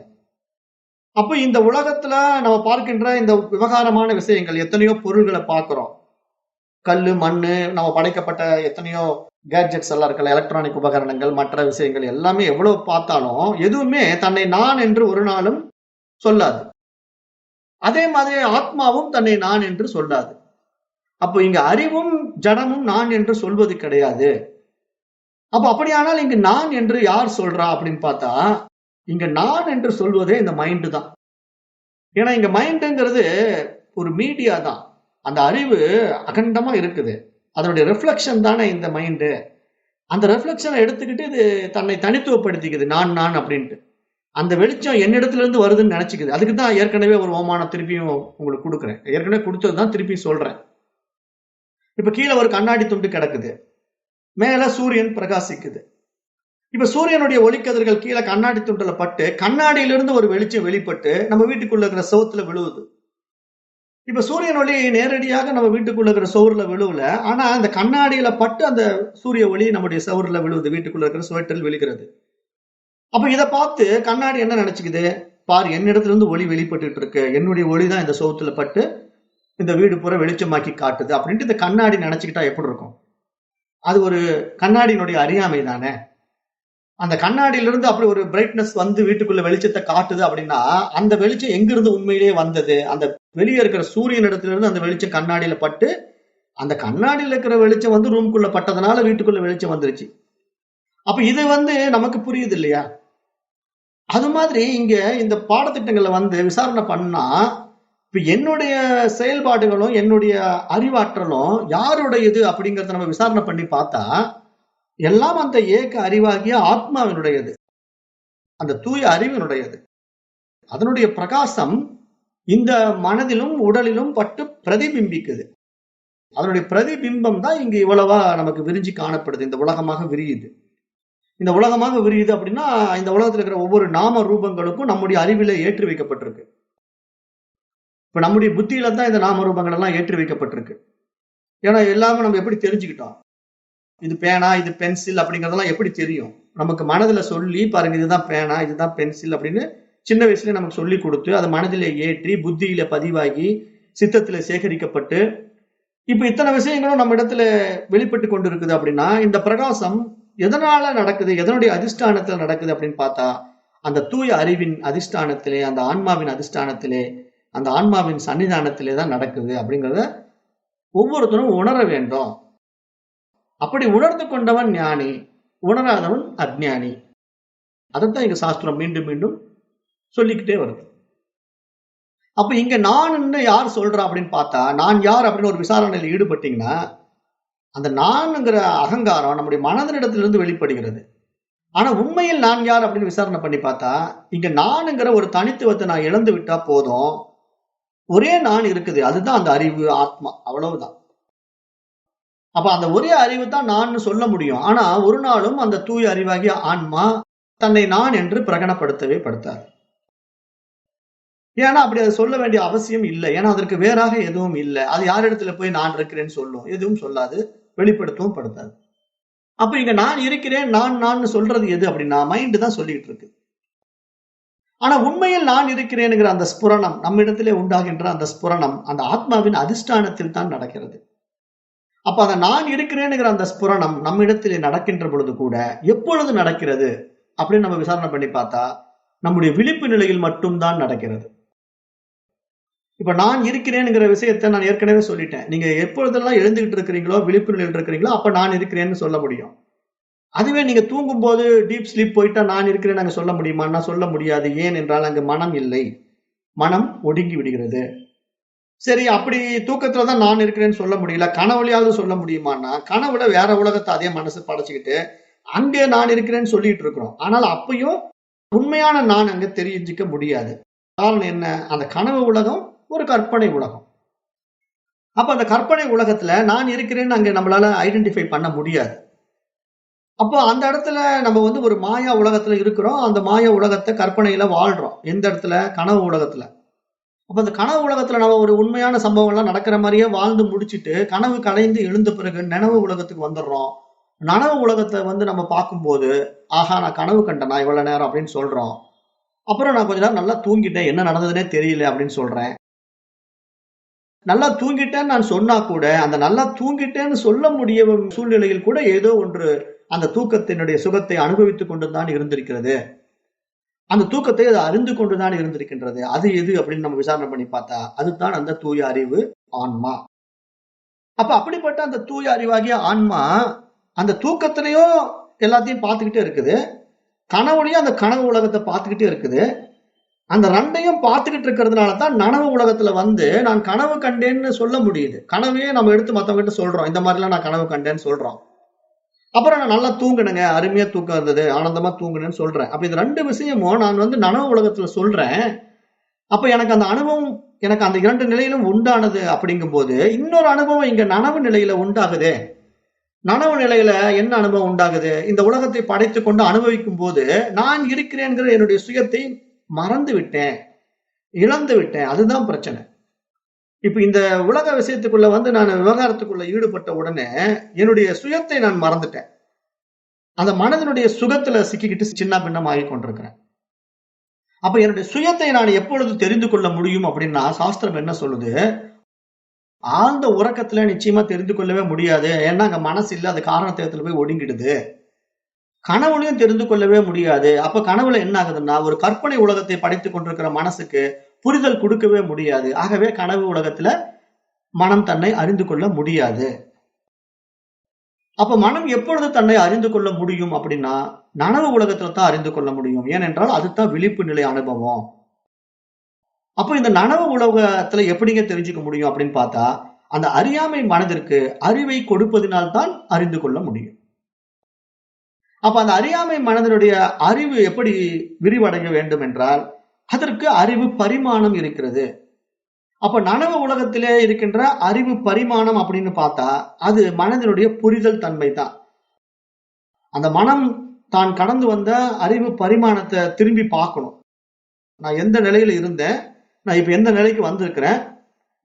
அப்ப இந்த உலகத்துல நம்ம பார்க்கின்ற இந்த விவகாரமான விஷயங்கள் எத்தனையோ பொருள்களை பார்க்கிறோம். கல்லு, மண்ணு, நம்ம படைக்கப்பட்ட எத்தனையோ கேட்ஜெட்ஸ் எல்லாம் இருக்கல, எலக்ட்ரானிக் உபகரணங்கள், மற்ற விஷயங்கள் எல்லாமே எவ்வளவு பார்த்தாலும் எதுவுமே தன்னை நான் என்று ஒரு நாளும் சொல்லாது. அதே மாதிரி ஆத்மாவும் தன்னை நான் என்று சொல்லாது. அப்போ இங்க அறிவும் ஜடமும் நான் என்று சொல்வது கிடையாது. அப்ப அப்படியானால் இங்கு நான் என்று யார் சொல்றா அப்படின்னு பார்த்தா, இங்க நான் என்று சொல்வதே இந்த மைண்டு தான். ஏன்னா இங்க மைண்டுங்கிறது ஒரு மீடியா தான். அந்த அறிவு அகண்டமா இருக்குது. அதனுடைய ரிஃப்ளெக்ஷன் தானே இந்த மைண்டு. அந்த ரிஃப்ளெக்ஷனை எடுத்துக்கிட்டு இது தன்னை தனித்துவப்படுத்திக்குது நான் நான் அப்படின்ட்டு. அந்த வெளிச்சம் என்னிடத்துல இருந்து வருதுன்னு நினைச்சுக்குது. அதுக்கு தான் ஏற்கனவே ஒரு ஓமானம் திருப்பியும் உங்களுக்கு கொடுக்குறேன். ஏற்கனவே கொடுத்தது தான் திருப்பி சொல்றேன். இப்ப கீழே ஒரு கண்ணாடி துண்டு கிடக்குது, மேல சூரியன் பிரகாசிக்குது. இப்ப சூரியனுடைய ஒளிக்கதிர்கள் கீழே கண்ணாடி துண்டுல பட்டு கண்ணாடியிலிருந்து ஒரு வெளிச்சம் வெளிப்பட்டு நம்ம வீட்டுக்குள்ள இருக்கிற சோத்துல விழுவுது. இப்ப சூரியன் ஒளி நேரடியாக நம்ம வீட்டுக்குள்ள இருக்கிற சோறுல விழுவல, ஆனா அந்த கண்ணாடியில பட்டு அந்த சூரிய ஒளி நம்முடைய சோறுல விழுவுது, வீட்டுக்குள்ள இருக்கிற சுவற்றில் விழுகிறது. அப்ப இதை பார்த்து கண்ணாடி என்ன நினைச்சுக்குது, பார் என்னிடத்துல இருந்து ஒளி வெளிப்பட்டு இருக்கு, என்னுடைய ஒளி தான் இந்த சோத்துல பட்டு இந்த வீடு பூரா வெளிச்சமாக்கி காட்டுது அப்படின்ட்டு இந்த கண்ணாடி நினைச்சுக்கிட்டா எப்படி இருக்கும்? அது ஒரு கண்ணாடியினுடைய அறியாமை தானே. அந்த கண்ணாடியிலிருந்து அப்படி ஒரு பிரைட்னஸ் வந்து வீட்டுக்குள்ள வெளிச்சத்தை காட்டுது அப்படின்னா அந்த வெளிச்சம் எங்கிருந்து உண்மையிலேயே வந்தது? அந்த வெளியே இருக்கிற சூரியன் இடத்துல இருந்து அந்த வெளிச்சம் கண்ணாடியில பட்டு அந்த கண்ணாடியில இருக்கிற வெளிச்சம் வந்து ரூம்குள்ள பட்டதுனால வீட்டுக்குள்ள வெளிச்சம் வந்துருச்சு. அப்ப இது நமக்கு புரியுது இல்லையா? அது மாதிரி இங்க இந்த பாடத்திட்டங்களை விசாரணை பண்ணா இப்ப என்னுடைய செயல்பாடுகளும் என்னுடைய அறிவாற்றலும் யாருடையது அப்படிங்கறத நம்ம விசாரணை பண்ணி பார்த்தா எல்லாம் அந்த ஏக அறிவாகிய ஆத்மாவினுடையது, அந்த தூய அறிவினுடையது. அதனுடைய பிரகாசம் இந்த மனதிலும் உடலிலும் பட்டு பிரதிபிம்பிக்குது. அதனுடைய பிரதிபிம்பம் தான் இங்க இவ்வளவா நமக்கு விரிஞ்சு காணப்படுது. இந்த உலகமாக விரியுது. இந்த உலகமாக விரியுது அப்படின்னா இந்த உலகத்தில் இருக்கிற ஒவ்வொரு நாம ரூபங்களுக்கும் நம்முடைய அறிவில ஏற்றி வைக்கப்பட்டிருக்கு. இப்ப நம்முடைய புத்தியில தான் இந்த நாம ரூபங்கள் எல்லாம் ஏற்றி வைக்கப்பட்டிருக்கு. ஏன்னா எல்லாமே நம்ம எப்படி தெரிஞ்சுக்கிட்டோம்? இது பேனா, இது பென்சில் அப்படிங்கறதெல்லாம் எப்படி தெரியும்? நமக்கு மனதுல சொல்லி பாருங்க, இதுதான் பேனா, இதுதான் பென்சில் அப்படின்னு சின்ன வயசுல நமக்கு சொல்லி கொடுத்து அதை மனதில ஏற்றி புத்தியில பதிவாகி சித்தத்துல சேகரிக்கப்பட்டு இப்ப இத்தனை விஷயங்களும் நம்ம இடத்துல வெளிப்பட்டு கொண்டு இருக்குது அப்படின்னா இந்த பிரகாசம் எதனால நடக்குது, எதனுடைய அதிஷ்டானத்துல நடக்குது அப்படின்னு பார்த்தா அந்த தூய அறிவின் அதிஷ்டானத்திலே, அந்த ஆன்மாவின் அதிஷ்டானத்திலே, அந்த ஆன்மாவின் சன்னிதானத்திலே தான் நடக்குது அப்படிங்கிறத ஒவ்வொருத்தரும் உணர வேண்டும். அப்படி உணர்ந்து கொண்டவன் ஞானி, உணராதவன் அஜ்ஞானி. அதைத்தான் இங்க சாஸ்திரம் மீண்டும் மீண்டும் சொல்லிக்கிட்டே வருது. அப்ப இங்க நான் யார் சொல்றா அப்படின்னு பார்த்தா, நான் யார் அப்படின்னு ஒரு விசாரணையில் ஈடுபட்டீங்கன்னா அந்த நான்ங்கிற அகங்காரம் நம்முடைய மனதினிடத்திலிருந்து வெளிப்படுகிறது. ஆனா உண்மையில் நான் யார் அப்படின்னு விசாரணை பண்ணி பார்த்தா இங்க நான்ங்கிற ஒரு தனித்துவத்தை நான் இழந்து விட்டா போதும், ஒரே நான் இருக்குது, அதுதான் அந்த அறிவு ஆத்மா, அவ்வளவுதான். அப்ப அந்த ஒரே அறிவு தான் நான் சொல்ல முடியும். ஆனா ஒரு நாளும் அந்த தூய அறிவாகிய ஆன்மா தன்னை நான் என்று பிரகடனப்படுத்தவே படுத்தாது. ஏன்னா அப்படி அதை சொல்ல வேண்டிய அவசியம் இல்லை. ஏன்னா அதற்கு வேறாக எதுவும் இல்லை. அது யாரிடத்துல போய் நான் இருக்கிறேன்னு சொல்லும்? எதுவும் சொல்லாது, வெளிப்படுத்தவும் படுத்தாது. அப்ப இங்க நான் இருக்கிறேன், நான் சொல்றது எது அப்படின்னா மைண்டு தான் சொல்லிட்டு இருக்கு. ஆனா உண்மையில் நான் இருக்கிறேனுங்கிற அந்த ஸ்புரணம், நம்ம இடத்திலே உண்டாகின்ற அந்த ஸ்புரணம் அந்த ஆத்மாவின் அதிஷ்டானத்தில் தான் நடக்கிறது. அப்ப அந்த நான் இருக்கிறேனுங்கிற அந்த ஸ்புரணம் நம்ம இடத்திலே நடக்கின்ற பொழுது கூட எப்பொழுது நடக்கிறது அப்படின்னு நம்ம விசாரணை பண்ணி பார்த்தா நம்முடைய விழிப்பு நிலையில் மட்டும்தான் நடக்கிறது. இப்ப நான் இருக்கிறேன்ங்கிற விஷயத்தை நான் ஏற்கனவே சொல்லிட்டேன். நீங்க எப்பொழுதெல்லாம் எழுந்துகிட்டு இருக்கிறீங்களோ, விழிப்பு நிலையில் இருக்கிறீங்களோ அப்ப நான் இருக்கிறேன்னு சொல்ல முடியும். அதுவே நீங்க தூங்கும் போது டீப் ஸ்லீப் போயிட்டா நான் இருக்கிறேன் அங்க சொல்ல முடியுமா? சொல்ல முடியாது. ஏன் என்றால் அங்கு மனம் இல்லை, மனம் ஒடுங்கி விடுகிறது. சரி, அப்படி தூக்கத்துலதான் நான் இருக்கிறேன்னு சொல்ல முடியல, கனவுலையாவது சொல்ல முடியுமான்னா கனவுல வேற உலகத்தை அதே மனசு படைச்சுக்கிட்டு அங்கே நான் இருக்கிறேன்னு சொல்லிட்டு இருக்கிறோம். ஆனால் அப்பயும் உண்மையான நான் அங்க தெரிஞ்சுக்க முடியாது. காரணம் என்ன? அந்த கனவு உலகம் ஒரு கற்பனை உலகம். அப்ப அந்த கற்பனை உலகத்துல நான் இருக்கிறேன்னு அங்க நம்மளால ஐடென்டிஃபை பண்ண முடியாது. அப்போ அந்த இடத்துல நம்ம ஒரு மாயா உலகத்துல இருக்கிறோம். அந்த மாயா உலகத்தை கற்பனையில வாழ்றோம். எந்த இடத்துல? கனவு உலகத்துல. அப்ப அந்த கனவு உலகத்துல நம்ம ஒரு உண்மையான சம்பவங்கள்லாம் நடக்கிற மாதிரியே வாழ்ந்து முடிச்சுட்டு கனவு கலைந்து எழுந்த பிறகு நனவு உலகத்துக்கு வந்துடுறோம். நனவு உலகத்தை நம்ம பார்க்கும்போது ஆஹா நான் கனவு கண்டனா இவ்வளவு நேரம் அப்படின்னு சொல்றோம். அப்புறம் நான் கொஞ்ச நேரம் நல்லா தூங்கிட்டேன், என்ன நடந்ததுன்னே தெரியல அப்படின்னு சொல்றேன். நல்லா தூங்கிட்டேன்னு நான் சொன்னா கூட அந்த நல்லா தூங்கிட்டேன்னு சொல்ல முடிய சூழ்நிலையில் கூட ஏதோ ஒன்று அந்த தூக்கத்தினுடைய சுகத்தை அனுபவித்துக் கொண்டுதான் இருந்திருக்கிறது. அந்த தூக்கத்தை அது அறிந்து கொண்டுதான் இருந்திருக்கின்றது. அது எது அப்படின்னு நம்ம விசாரணை பண்ணி பார்த்தா அதுதான் அந்த தூய அறிவு ஆன்மா. அப்ப அப்படிப்பட்ட அந்த தூய அறிவாகிய ஆன்மா அந்த தூக்கத்திலையும் எல்லாத்தையும் பார்த்துக்கிட்டே இருக்குது, கனவுலையும் அந்த கனவு உலகத்தை பார்த்துக்கிட்டே இருக்குது. அந்த ரெண்டையும் பார்த்துக்கிட்டு இருக்கிறதுனால தான் நனவு உலகத்துல வந்து நான் கனவு கண்டேன்னு சொல்ல முடியுது. கனவையே நம்ம எடுத்து மத்தவங்க கிட்ட சொல்றோம், இந்த மாதிரிலாம் நான் கனவு கண்டேன்னு சொல்றோம். அப்புறம் நான் நல்லா தூங்கினேங்க, அருமையா தூக்கம் இருந்தது, ஆனந்தமா தூங்கினேன்னு சொல்றேன். அப்ப இந்த ரெண்டு விஷயமும் நான் வந்து நனவு உலகத்துல சொல்றேன். அப்ப எனக்கு அந்த அனுபவம், எனக்கு அந்த இரண்டு நிலையிலும் உண்டானது. அப்படிங்கும் போது இன்னொரு அனுபவம் இங்க நனவு நிலையில உண்டாகுது. நனவு நிலையில என்ன அனுபவம் உண்டாகுது? இந்த உலகத்தை படைத்துக் கொண்டு அனுபவிக்கும் போது நான் இருக்கிறேன்கிற என்னுடைய சுயத்தை மறந்து விட்டேன், இழந்து விட்டேன். அதுதான் பிரச்சனை. இப்ப இந்த உலக விஷயத்துக்குள்ள வந்து நான் விவகாரத்துக்குள்ள ஈடுபட்ட உடனே என்னுடைய சுயத்தை நான் மறந்துட்டேன். அந்த மனதினுடைய சுகத்துல சிக்கிக்கிட்டு சின்ன பின்னம் ஆகி கொண்டிருக்கிறேன். அப்ப என்னுடைய சுயத்தை நான் எப்பொழுது தெரிந்து கொள்ள முடியும் அப்படின்னா, சாஸ்திரம் என்ன சொல்லுது? ஆழ்ந்த உறக்கத்துல நிச்சயமா தெரிந்து கொள்ளவே முடியாது. ஏன்னா அங்க மனசு இல்ல, அது காரணத்துல போய் ஒடுங்கிடுது. கனவுலையும் தெரிந்து கொள்ளவே முடியாது. அப்ப கனவுல என்ன ஆகுதுன்னா, ஒரு கற்பனை உலகத்தை படைத்துக் கொண்டிருக்கிற மனசுக்கு புரிதல் கொடுக்கவே முடியாது. ஆகவே கனவு உலகத்துல மனம் தன்னை அறிந்து கொள்ள முடியாது. அப்ப மனம் எப்பொழுது தன்னை அறிந்து கொள்ள முடியும் அப்படின்னா, நனவு உலகத்துல தான் அறிந்து கொள்ள முடியும். ஏனென்றால் அதுதான் விழிப்பு நிலை அனுபவம். அப்ப இந்த நனவு உலகத்துல எப்படிங்க தெரிஞ்சுக்க முடியும் அப்படின்னு பார்த்தா, அந்த அறியாமை மனதிற்கு அறிவை கொடுப்பதினால்தான் அறிந்து கொள்ள முடியும். அப்ப அந்த அறியாமை மனதினுடைய அறிவு எப்படி விரிவடைய வேண்டும் என்றால், அதற்கு அறிவு பரிமாணம் இருக்கிறது. அப்ப நனவு உலகத்திலே இருக்கின்ற அறிவு பரிமாணம் அப்படின்னு பார்த்தா, அது மனதினுடைய புரிதல் தன்மை தான். அந்த மனம் தான் கடந்து வந்த அறிவு பரிமாணத்தை திரும்பி பார்க்கணும். நான் எந்த நிலையில இருந்தேன், நான் இப்ப எந்த நிலைக்கு வந்திருக்கிறேன்,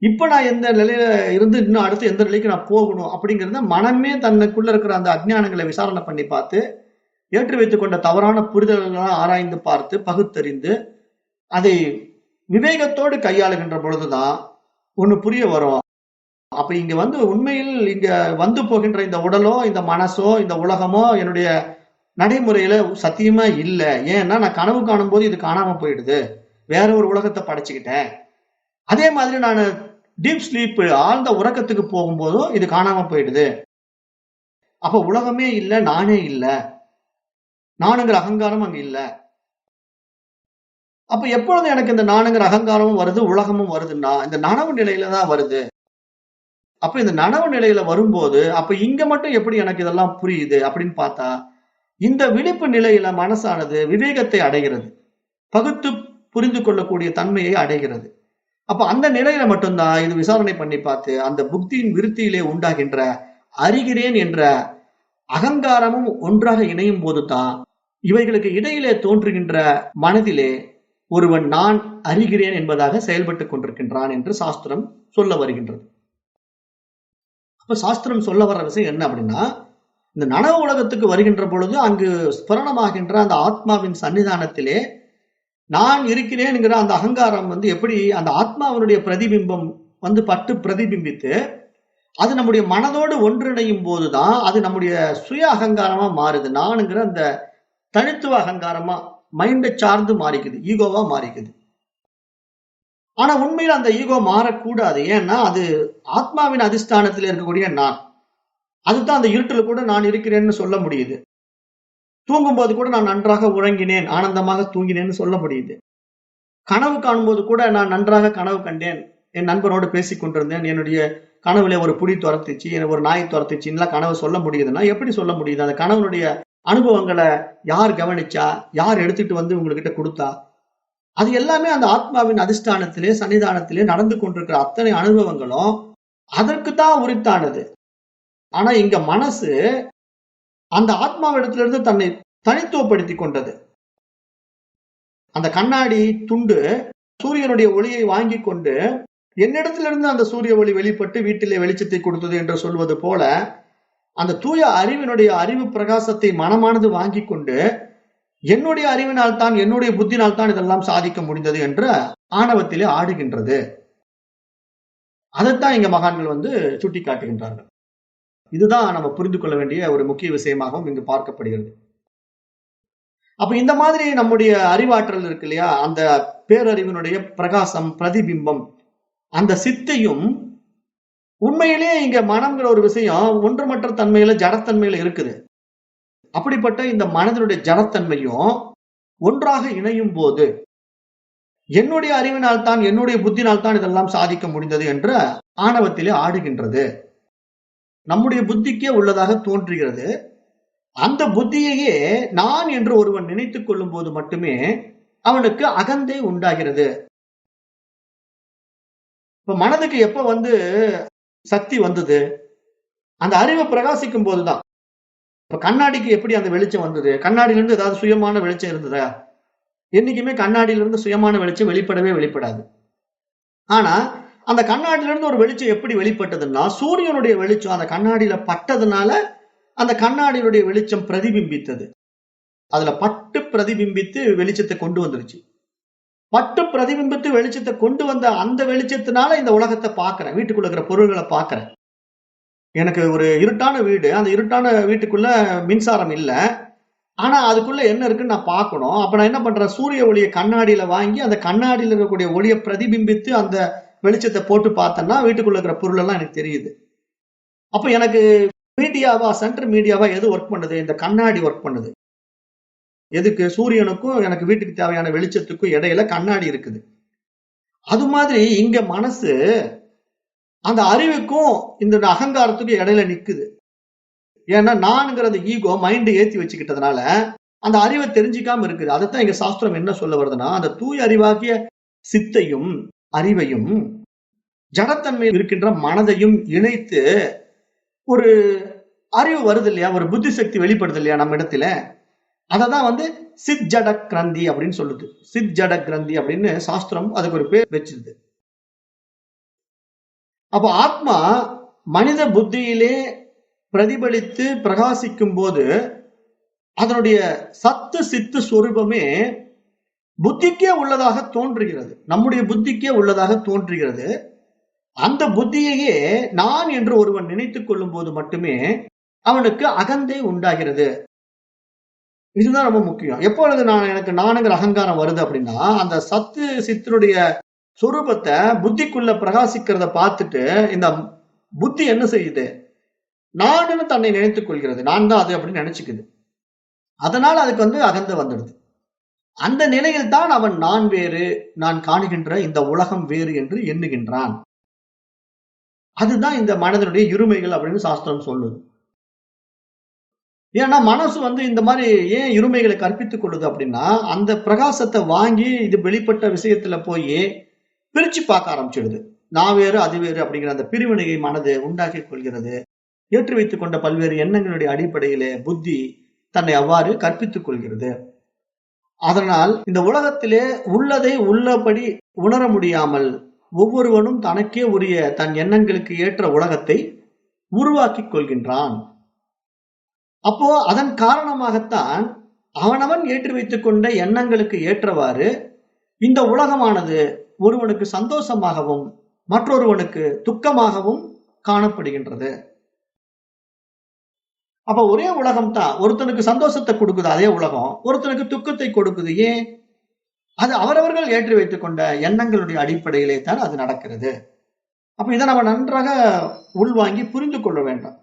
இப்ப நான் எந்த நிலையில இருந்து இன்னும் அடுத்து எந்த நிலைக்கு நான் போகணும் அப்படிங்கிறத மனமே தன்னுக்குள்ள இருக்கிற அந்த அஜ்ஞானங்களை விசாரணை பண்ணி பார்த்து, ஏற்றி வைத்துக் கொண்ட தவறான புரிதல்களாக ஆராய்ந்து பார்த்து பகுத்தறிந்து அதை விவேகத்தோடு கையாளுகின்ற பொழுதுதான் ஒண்ணு புரிய வரும். அப்ப இங்க வந்து உண்மையில் இங்க வந்து போகின்ற இந்த உடலோ, இந்த மனசோ, இந்த உலகமோ என்னுடைய நடைமுறையில சத்தியமா இல்ல. ஏன்னா நான் கனவு காணும் போது இது காணாம போயிடுது, வேற ஒரு உலகத்தை படைச்சுக்கிட்டேன். அதே மாதிரி நான் டீப் ஸ்லீப் ஆழ்ந்த உறக்கத்துக்கு போகும்போதும் இது காணாம போயிடுது. அப்ப உலகமே இல்ல, நானே இல்ல, நானுங்கிற அகங்காரம் அங்க இல்ல. அப்ப எப்பொழுது எனக்கு இந்த நானுங்கிற அகங்காரமும் வருது, உலகமும் வருதுன்னா இந்த நனவு நிலையில தான் வருது. அப்ப இந்த நனவு நிலையில வரும்போது அப்ப இங்க மட்டும் எப்படி எனக்கு இதெல்லாம் புரியுது அப்படின்னு பார்த்தா, இந்த விழிப்பு நிலையில மனசானது விவேகத்தை அடைகிறது, பகுத்து புரிந்து கொள்ளக்கூடிய தன்மையை அடைகிறது. அப்ப அந்த நிலையில மட்டும்தான் இது விசாரணை பண்ணி பார்த்து அந்த புக்தியின் விருத்தியிலே உண்டாகின்ற அறிகிறேன் என்ற அகங்காரமும் ஒன்றாக இணையும் போதுதான் இவைகளுக்கு இடையிலே தோன்றுகின்ற மனதிலே ஒருவன் நான் அறிகிறேன் என்பதாக செயல்பட்டுக் கொண்டிருக்கின்றான் என்று சாஸ்திரம் சொல்ல வருகின்றது. அப்ப சாஸ்திரம் சொல்ல வர்ற விஷயம் என்ன அப்படின்னா, இந்த நனவு உலகத்துக்கு வருகின்ற பொழுது அங்கு ஸ்புரணமாகின்ற அந்த ஆத்மாவின் சன்னிதானத்திலே நான் இருக்கிறேன்ங்கிற அந்த அகங்காரம் வந்து எப்படி அந்த ஆத்மாவினுடைய பிரதிபிம்பம் வந்து பட்டு பிரதிபிம்பித்து அது நம்முடைய மனதோடு ஒன்றிணையும் போதுதான் அது நம்முடைய சுய அகங்காரமா மாறுது. நானுங்கிற அந்த தனித்துவ அகங்காரமா மைண்டை சார்ந்து மாறிக்குது, ஈகோவா மாறிக்குது. ஆனா உண்மையில் அந்த ஈகோ மாறக்கூடாது. ஏன்னா அது ஆத்மாவின் அதிஷ்டானத்தில் இருக்கக்கூடிய நான். அதுதான் அந்த இருட்டில் கூட நான் இருக்கிறேன்னு சொல்ல முடியுது. தூங்கும் போது கூட நான் நன்றாக உறங்கினேன், ஆனந்தமாக தூங்கினேன்னு சொல்ல முடியுது. கனவு காணும்போது கூட நான் நன்றாக கனவு கண்டேன், என் நண்பனோடு பேசிக் கொண்டிருந்தேன், என்னுடைய கனவுல ஒரு புலி துரத்துச்சு, ஒரு நாய் துரத்துச்சுன்னா கனவு சொல்ல முடியுதுன்னா எப்படி சொல்ல முடியுது? அந்த கனவுடைய அனுபவங்களை யார் கவனிச்சா, யார் எடுத்துட்டு வந்து உங்ககிட்ட கொடுத்தா? அது எல்லாமே அந்த ஆத்மாவின் அதிஷ்டானத்திலே சன்னிதானத்திலே நடந்து கொண்டிருக்கிற அத்தனை அனுபவங்களும் அதற்குத்தான் உரித்தானது. ஆனா இங்க மனசு அந்த ஆத்மாவிடத்திலிருந்து தன்னை தனித்துவப்படுத்தி கொண்டது. அந்த கண்ணாடி துண்டு சூரியனுடைய ஒளியை வாங்கி கொண்டு என்னிடத்திலிருந்து அந்த சூரிய ஒளி வெளிப்பட்டு வீட்டிலே வெளிச்சத்தை கொடுத்தது என்று சொல்வது போல அந்த தூய அறிவினுடைய அறிவு பிரகாசத்தை மனமானது வாங்கி கொண்டு என்னுடைய அறிவினால் தான், என்னுடைய புத்தினால் தான் இதெல்லாம் சாதிக்க முடிந்தது என்ற ஆணவத்திலே ஆடுகின்றது. அதைத்தான் இங்க மகான்கள் வந்து சுட்டி காட்டுகின்றார்கள். இதுதான் நம்ம புரிந்து கொள்ள வேண்டிய ஒரு முக்கிய விஷயமாகவும் இங்கு பார்க்கப்படுகிறது. அப்ப இந்த மாதிரி நம்முடைய அறிவாற்றல் இருக்கு இல்லையா, அந்த பேரறிவினுடைய பிரகாசம், பிரதிபிம்பம், அந்த சித்தையும் உண்மையிலேயே இங்க மனம்ங்கிற ஒரு விஷயம் ஒன்றுமற்ற தன்மையில, ஜடத்தன்மையில இருக்குது. அப்படிப்பட்ட இந்த மனதினுடைய ஜடத்தன்மையும் ஒன்றாக இணையும் போது என்னுடைய அறிவினால் தான், என்னுடைய புத்தினால் தான் இதெல்லாம் சாதிக்க முடிந்தது என்ற ஆணவத்திலே ஆடுகின்றது. நம்முடைய புத்திக்கே உள்ளதாக தோன்றுகிறது. அந்த புத்தியையே நான் என்று ஒருவன் நினைத்துக் கொள்ளும் போது மட்டுமே அவனுக்கு அகந்தை உண்டாகிறது. இப்ப மனதுக்கு எப்ப சக்தி வந்தது? அந்த அறிவை பிரகாசிக்கும் போதுதான். இப்ப கண்ணாடிக்கு எப்படி அந்த வெளிச்சம் வந்தது? கண்ணாடியில இருந்து ஏதாவது சுயமான வெளிச்சம் இருந்ததா? என்னைக்குமே கண்ணாடியில இருந்து சுயமான வெளிச்சம் வெளிப்படாது. ஆனா அந்த கண்ணாடியில இருந்து ஒரு வெளிச்சம் எப்படி வெளிப்பட்டதுன்னா, சூரியனுடைய வெளிச்சம் அந்த கண்ணாடியில பட்டதுனால அந்த கண்ணாடியினுடைய வெளிச்சம் பிரதிபிம்பித்தது. அதுல பட்டு பிரதிபிம்பித்து வெளிச்சத்தை கொண்டு வந்துருச்சு. பட்டு பிரதிபிம்பித்து வெளிச்சத்தை கொண்டு வந்த அந்த வெளிச்சத்தினால இந்த உலகத்தை பார்க்கிறேன், வீட்டுக்குள்ள இருக்கிற பொருள்களை பார்க்கிறேன். எனக்கு ஒரு இருட்டான வீடு, அந்த இருட்டான வீட்டுக்குள்ள மின்சாரம் இல்ல, ஆனா அதுக்குள்ள என்ன இருக்குன்னு நான் பார்க்கணும். அப்ப நான் என்ன பண்றேன், சூரிய ஒளியை கண்ணாடியில வாங்கி அந்த கண்ணாடியில இருக்கக்கூடிய ஒளியை பிரதிபிம்பித்து அந்த வெளிச்சத்தை போட்டு பார்த்தேன்னா வீட்டுக்குள்ள இருக்கிற பொருள் எல்லாம் எனக்கு தெரியுது. அப்ப எனக்கு மீடியாவா, சென்டர் மீடியாவா எது ஒர்க் பண்ணுது? இந்த கண்ணாடி ஒர்க் பண்ணுது. எதுக்கு? சூரியனுக்கும் எனக்கு வீட்டுக்கு தேவையான வெளிச்சத்துக்கும் இடையில கண்ணாடி இருக்குது. அது மாதிரி இங்க மனசு அந்த அறிவுக்கும் இந்த அகங்காரத்துக்கும் இடையில நிக்குது. ஏன்னா நான்ங்கிறது ஈகோ மைண்ட் ஏத்தி வச்சுக்கிட்டதுனால அந்த அறிவை தெரிஞ்சிக்காம இருக்குது. அதைத்தான் இங்க சாஸ்திரம் என்ன சொல்ல வருதுன்னா, அந்த தூய அறிவாகிய சித்தையும் அறிவையும் ஜடத்தன்மை இருக்கின்ற மனதையும் இணைத்து ஒரு அறிவு வருது இல்லையா, ஒரு புத்தி சக்தி வெளிப்படுது இல்லையா நம்ம இடத்துல. அததான் சித் ஜட கிரந்தி அப்படின்னு சொல்லுது. சித் ஜட கிரந்தி அப்படின்னு சாஸ்திரம் அதுக்கு ஒரு பேர் வச்சிருது. அப்ப ஆத்மா மனித புத்தியிலே பிரதிபலித்து பிரகாசிக்கும் போது அதனுடைய சத்து சித்து சொரூபமே புத்திக்கே உள்ளதாக தோன்றுகிறது. நம்முடைய புத்திக்கே உள்ளதாக தோன்றுகிறது. அந்த புத்தியையே நான் என்று ஒருவன் நினைத்துக் கொள்ளும் போது மட்டுமே அவனுக்கு அகந்தை உண்டாகிறது. இதுதான் ரொம்ப முக்கியம். எப்பொழுது எனக்கு நானுங்கிற அகங்காரம் வருது அப்படின்னா, அந்த சத்து சித்தனுடைய சொரூபத்தை புத்திக்குள்ள பிரகாசிக்கிறத பார்த்துட்டு இந்த புத்தி என்ன செய்யுது, நானுன்னு தன்னை நினைத்துக் கொள்கிறது. நான் தான் அது அப்படின்னு நினைச்சுக்குது. அதனால அதுக்கு அகந்தை வந்துடுது. அந்த நிலையில் தான் அவன் நான் வேறு, நான் காணுகின்ற இந்த உலகம் வேறு என்று எண்ணுகின்றான். அதுதான் இந்த மனதனுடைய இருமைகள் அப்படின்னு சாஸ்திரம் சொல்லுது. ஏன்னா மனசு இந்த மாதிரி ஏன் இருமைகளை கற்பித்துக் கொள்ளுது அப்படின்னா, அந்த பிரகாசத்தை வாங்கி இது வெளிப்பட்ட விஷயத்துல போய் பிரிச்சு பார்க்க ஆரம்பிச்சிடுது. நான் வேறு அது வேறு அப்படிங்கிற அந்த பிரிவினையை மனது உண்டாக்கி கொள்கிறது. ஏற்றி வைத்துக் கொண்ட பல்வேறு எண்ணங்களுடைய அடிப்படையிலே புத்தி தன்னை அவ்வாறு கற்பித்துக் கொள்கிறது. அதனால் இந்த உலகத்திலே உள்ளதை உள்ளபடி உணர முடியாமல் ஒவ்வொருவனும் தனக்கே உரிய தன் எண்ணங்களுக்கு ஏற்ற உலகத்தை உருவாக்கி கொள்கின்றான். அப்போ அதன் காரணமாகத்தான் அவனவன் ஏற்றி வைத்துக் கொண்ட எண்ணங்களுக்கு ஏற்றவாறு இந்த உலகமானது ஒருவனுக்கு சந்தோஷமாகவும் மற்றொருவனுக்கு துக்கமாகவும் காணப்படுகின்றது. அப்ப ஒரே உலகம் தான் ஒருத்தனுக்கு சந்தோஷத்தை கொடுக்குது, அதே உலகம் ஒருத்தனுக்கு துக்கத்தை கொடுக்குது. ஏன்? அது அவரவர்கள் ஏற்றி வைத்துக் கொண்ட எண்ணங்களுடைய அடிப்படையிலே தான் அது நடக்கிறது. அப்ப இதை நம்ம நன்றாக உள்வாங்கி புரிந்து கொள்ள வேண்டும்.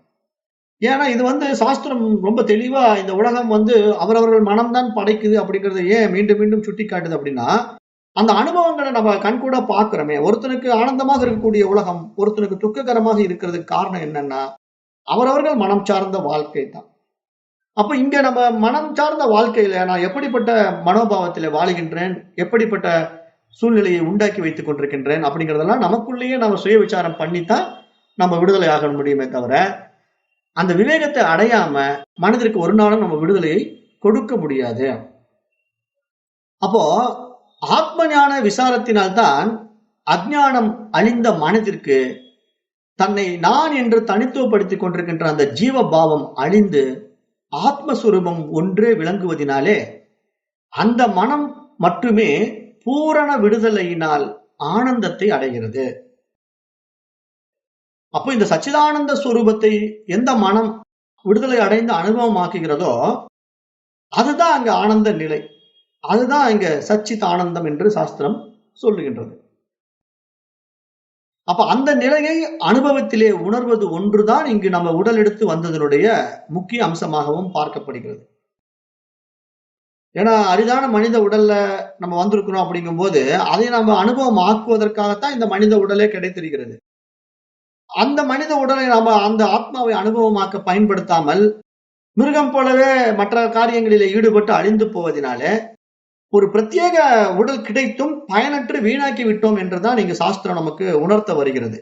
ஏன்னா இது சாஸ்திரம் ரொம்ப தெளிவா இந்த உலகம் அவரவர்கள் மனம்தான் படைக்குது அப்படிங்கறது ஏன் மீண்டும் மீண்டும் சுட்டி காட்டுது அப்படின்னா, அந்த அனுபவங்களை நம்ம கண்கூட பாக்குறோமே. ஒருத்தனுக்கு ஆனந்தமாக இருக்கக்கூடிய உலகம் ஒருத்தனுக்கு துக்ககரமாக இருக்கிறதுக்கு காரணம் என்னன்னா, அவரவர்கள் மனம் சார்ந்த வாழ்க்கை தான். அப்ப இங்க நம்ம மனம் சார்ந்த வாழ்க்கையில நான் எப்படிப்பட்ட மனோபாவத்தில வாழுகின்றேன், எப்படிப்பட்ட சூழ்நிலையை உண்டாக்கி வைத்துக் கொண்டிருக்கின்றேன் அப்படிங்கறதெல்லாம் நமக்குள்ளேயே நம்ம சுய விசாரம் பண்ணித்தான் நம்ம விடுதலை ஆக முடியுமே தவிர, அந்த விவேகத்தை அடையாம மனதிற்கு ஒரு நாளும் நம்ம விடுதலையை கொடுக்க முடியாது. அப்போ ஆத்ம ஞான விசாரத்தினால்தான் அஞ்ஞானம் அழிந்த மனதிற்கு தன்னை நான் என்று தனித்துவப்படுத்திக் கொண்டிருக்கின்ற அந்த ஜீவ பாவம் அழிந்து ஆத்மஸ்வரூபம் ஒன்றே விளங்குவதினாலே அந்த மனம் மட்டுமே பூரண விடுதலையினால் ஆனந்தத்தை அடைகிறது. அப்போ இந்த சச்சிதானந்த ஸ்வரூபத்தை எந்த மனம் விடுதலை அடைந்து அனுபவமாக்குகிறதோ அதுதான் அங்க ஆனந்த நிலை. அதுதான் இங்க சச்சித் ஆனந்தம் என்று சாஸ்திரம் சொல்லுகின்றது. அப்ப அந்த நிலையை அனுபவத்திலே உணர்வது ஒன்றுதான் இங்கு நம்ம உடல் எடுத்து வந்ததனுடைய முக்கிய அம்சமாகவும் பார்க்கப்படுகிறது. ஏன்னா அரிதான மனித உடல்ல நம்ம வந்திருக்கிறோம் அப்படிங்கும் போது அதை நம்ம அனுபவம் ஆக்குவதற்காகத்தான் இந்த மனித உடலே கிடைத்திருக்கிறது. அந்த மனித உடலை நாம அந்த ஆத்மாவை அனுபவமாக்க பயன்படுத்தாமல் மிருகம் போலவே மற்ற காரியங்களிலே ஈடுபட்டு அழிந்து போவதனால ஒரு பிரத்யேக உடல் கிடைத்தும் பயனற்று வீணாக்கி விட்டோம் என்றுதான் நீங்க சாஸ்திரம் நமக்கு உணர்த்த வருகிறது.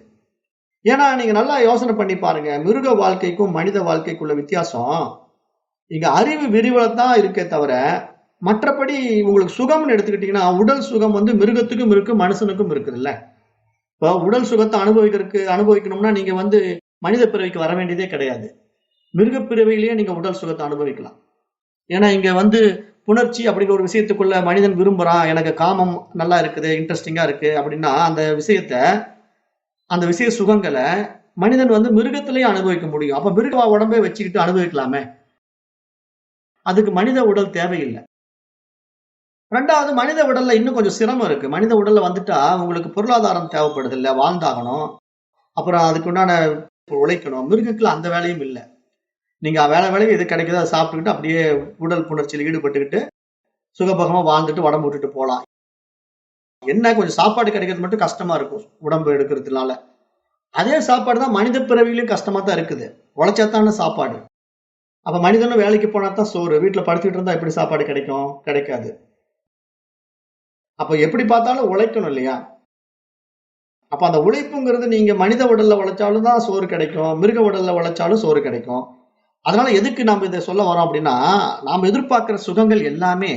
ஏன்னா நீங்க நல்லா யோசனை பண்ணி பாருங்க, மிருக வாழ்க்கைக்கும் மனித வாழ்க்கைக்குள்ள வித்தியாசம் இங்க அறிவு விரிவலத்தான் இருக்கே தவிர, மற்றபடி உங்களுக்கு சுகம்னு எடுத்துக்கிட்டீங்கன்னா உடல் சுகம் வந்து மிருகத்துக்கும் இருக்கு, மனுஷனுக்கும் இருக்குது இல்ல. இப்போ உடல் சுகத்தை அனுபவிக்கணும்னா நீங்க வந்து மனித பிறவிக்கு வர வேண்டியதே கிடையாது. மிருக பிறவிலேயே நீங்க உடல் சுகத்தை அனுபவிக்கலாம். ஏன்னா இங்க வந்து புணர்ச்சி அப்படிங்கிற ஒரு விஷயத்துக்குள்ள மனிதன் விரும்புறான், எனக்கு காமம் நல்லா இருக்குது, இன்ட்ரெஸ்டிங்கா இருக்கு அப்படின்னா அந்த விஷய சுகங்களை மனிதன் வந்து மிருகத்திலேயே அனுபவிக்க முடியும். அப்ப மிருக உடம்பை வச்சுக்கிட்டு அனுபவிக்கலாமே, அதுக்கு மனித உடல் தேவையில்லை. ரெண்டாவது, மனித உடல்ல இன்னும் கொஞ்சம் சிரமம் இருக்கு. மனித உடல்ல வந்துட்டா உங்களுக்கு பொருளாதாரம் தேவைப்படுது இல்ல, வாழ்ந்தாகணும், அப்புறம் அதுக்கு உண்டான உழைக்கணும். மிருகத்துல அந்த வேலையும் இல்லை. நீங்க வேலைக்கு எது கிடைக்குதோ அதை சாப்பிட்டுக்கிட்டு அப்படியே உடல் புணர்ச்சியில் ஈடுபட்டுக்கிட்டு சுகபகமா வாழ்ந்துட்டு உடம்பு விட்டுட்டு போலாம். என்ன கொஞ்சம் சாப்பாடு கிடைக்கிறது மட்டும் கஷ்டமா இருக்கும் உடம்பு எடுக்கிறதுனால. அதே சாப்பாடு தான் மனித பிறவியிலும் கஷ்டமா தான் இருக்குது. உழைச்சாத்தான சாப்பாடு. அப்ப மனிதனும் வேலைக்கு போனா தான் சோறு. வீட்டுல படுத்துக்கிட்டு இருந்தா எப்படி சாப்பாடு கிடைக்கும்? கிடைக்காது. அப்ப எப்படி பார்த்தாலும் உழைக்கணும் இல்லையா? அப்ப அந்த உழைப்புங்கிறது நீங்க மனித உடல்ல உழைச்சாலும் தான் சோறு கிடைக்கும், மிருக உடல்ல உழைச்சாலும் சோறு கிடைக்கும். அதனால எதுக்கு நாம இதை சொல்ல வரோம் அப்படின்னா, நாம் எதிர்பார்க்கிற சுகங்கள் எல்லாமே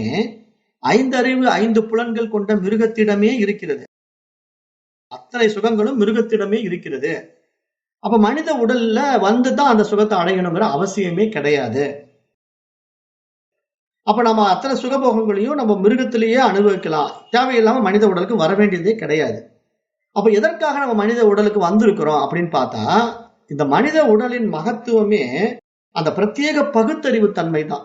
5 அறிவு 5 புலன்கள் கொண்ட மிருகத்திடமே இருக்கிறது. அத்தனை சுகங்களும் மிருகத்திடமே இருக்கிறது. அப்ப மனித உடல்ல வந்துதான் அந்த சுகத்தை அடையணுங்கிற அவசியமே கிடையாது. அப்ப நம்ம அத்தனை சுகபோகங்களையும் நம்ம மிருகத்திலேயே அனுபவிக்கலாம். தேவையில்லாம மனித உடலுக்கு வர வேண்டியதே கிடையாது. அப்ப எதற்காக நம்ம மனித உடலுக்கு வந்திருக்கிறோம் அப்படின்னு பார்த்தா, இந்த மனித உடலின் மகத்துவமே அந்த பிரத்யேக பகுத்தறிவு தன்மை தான்.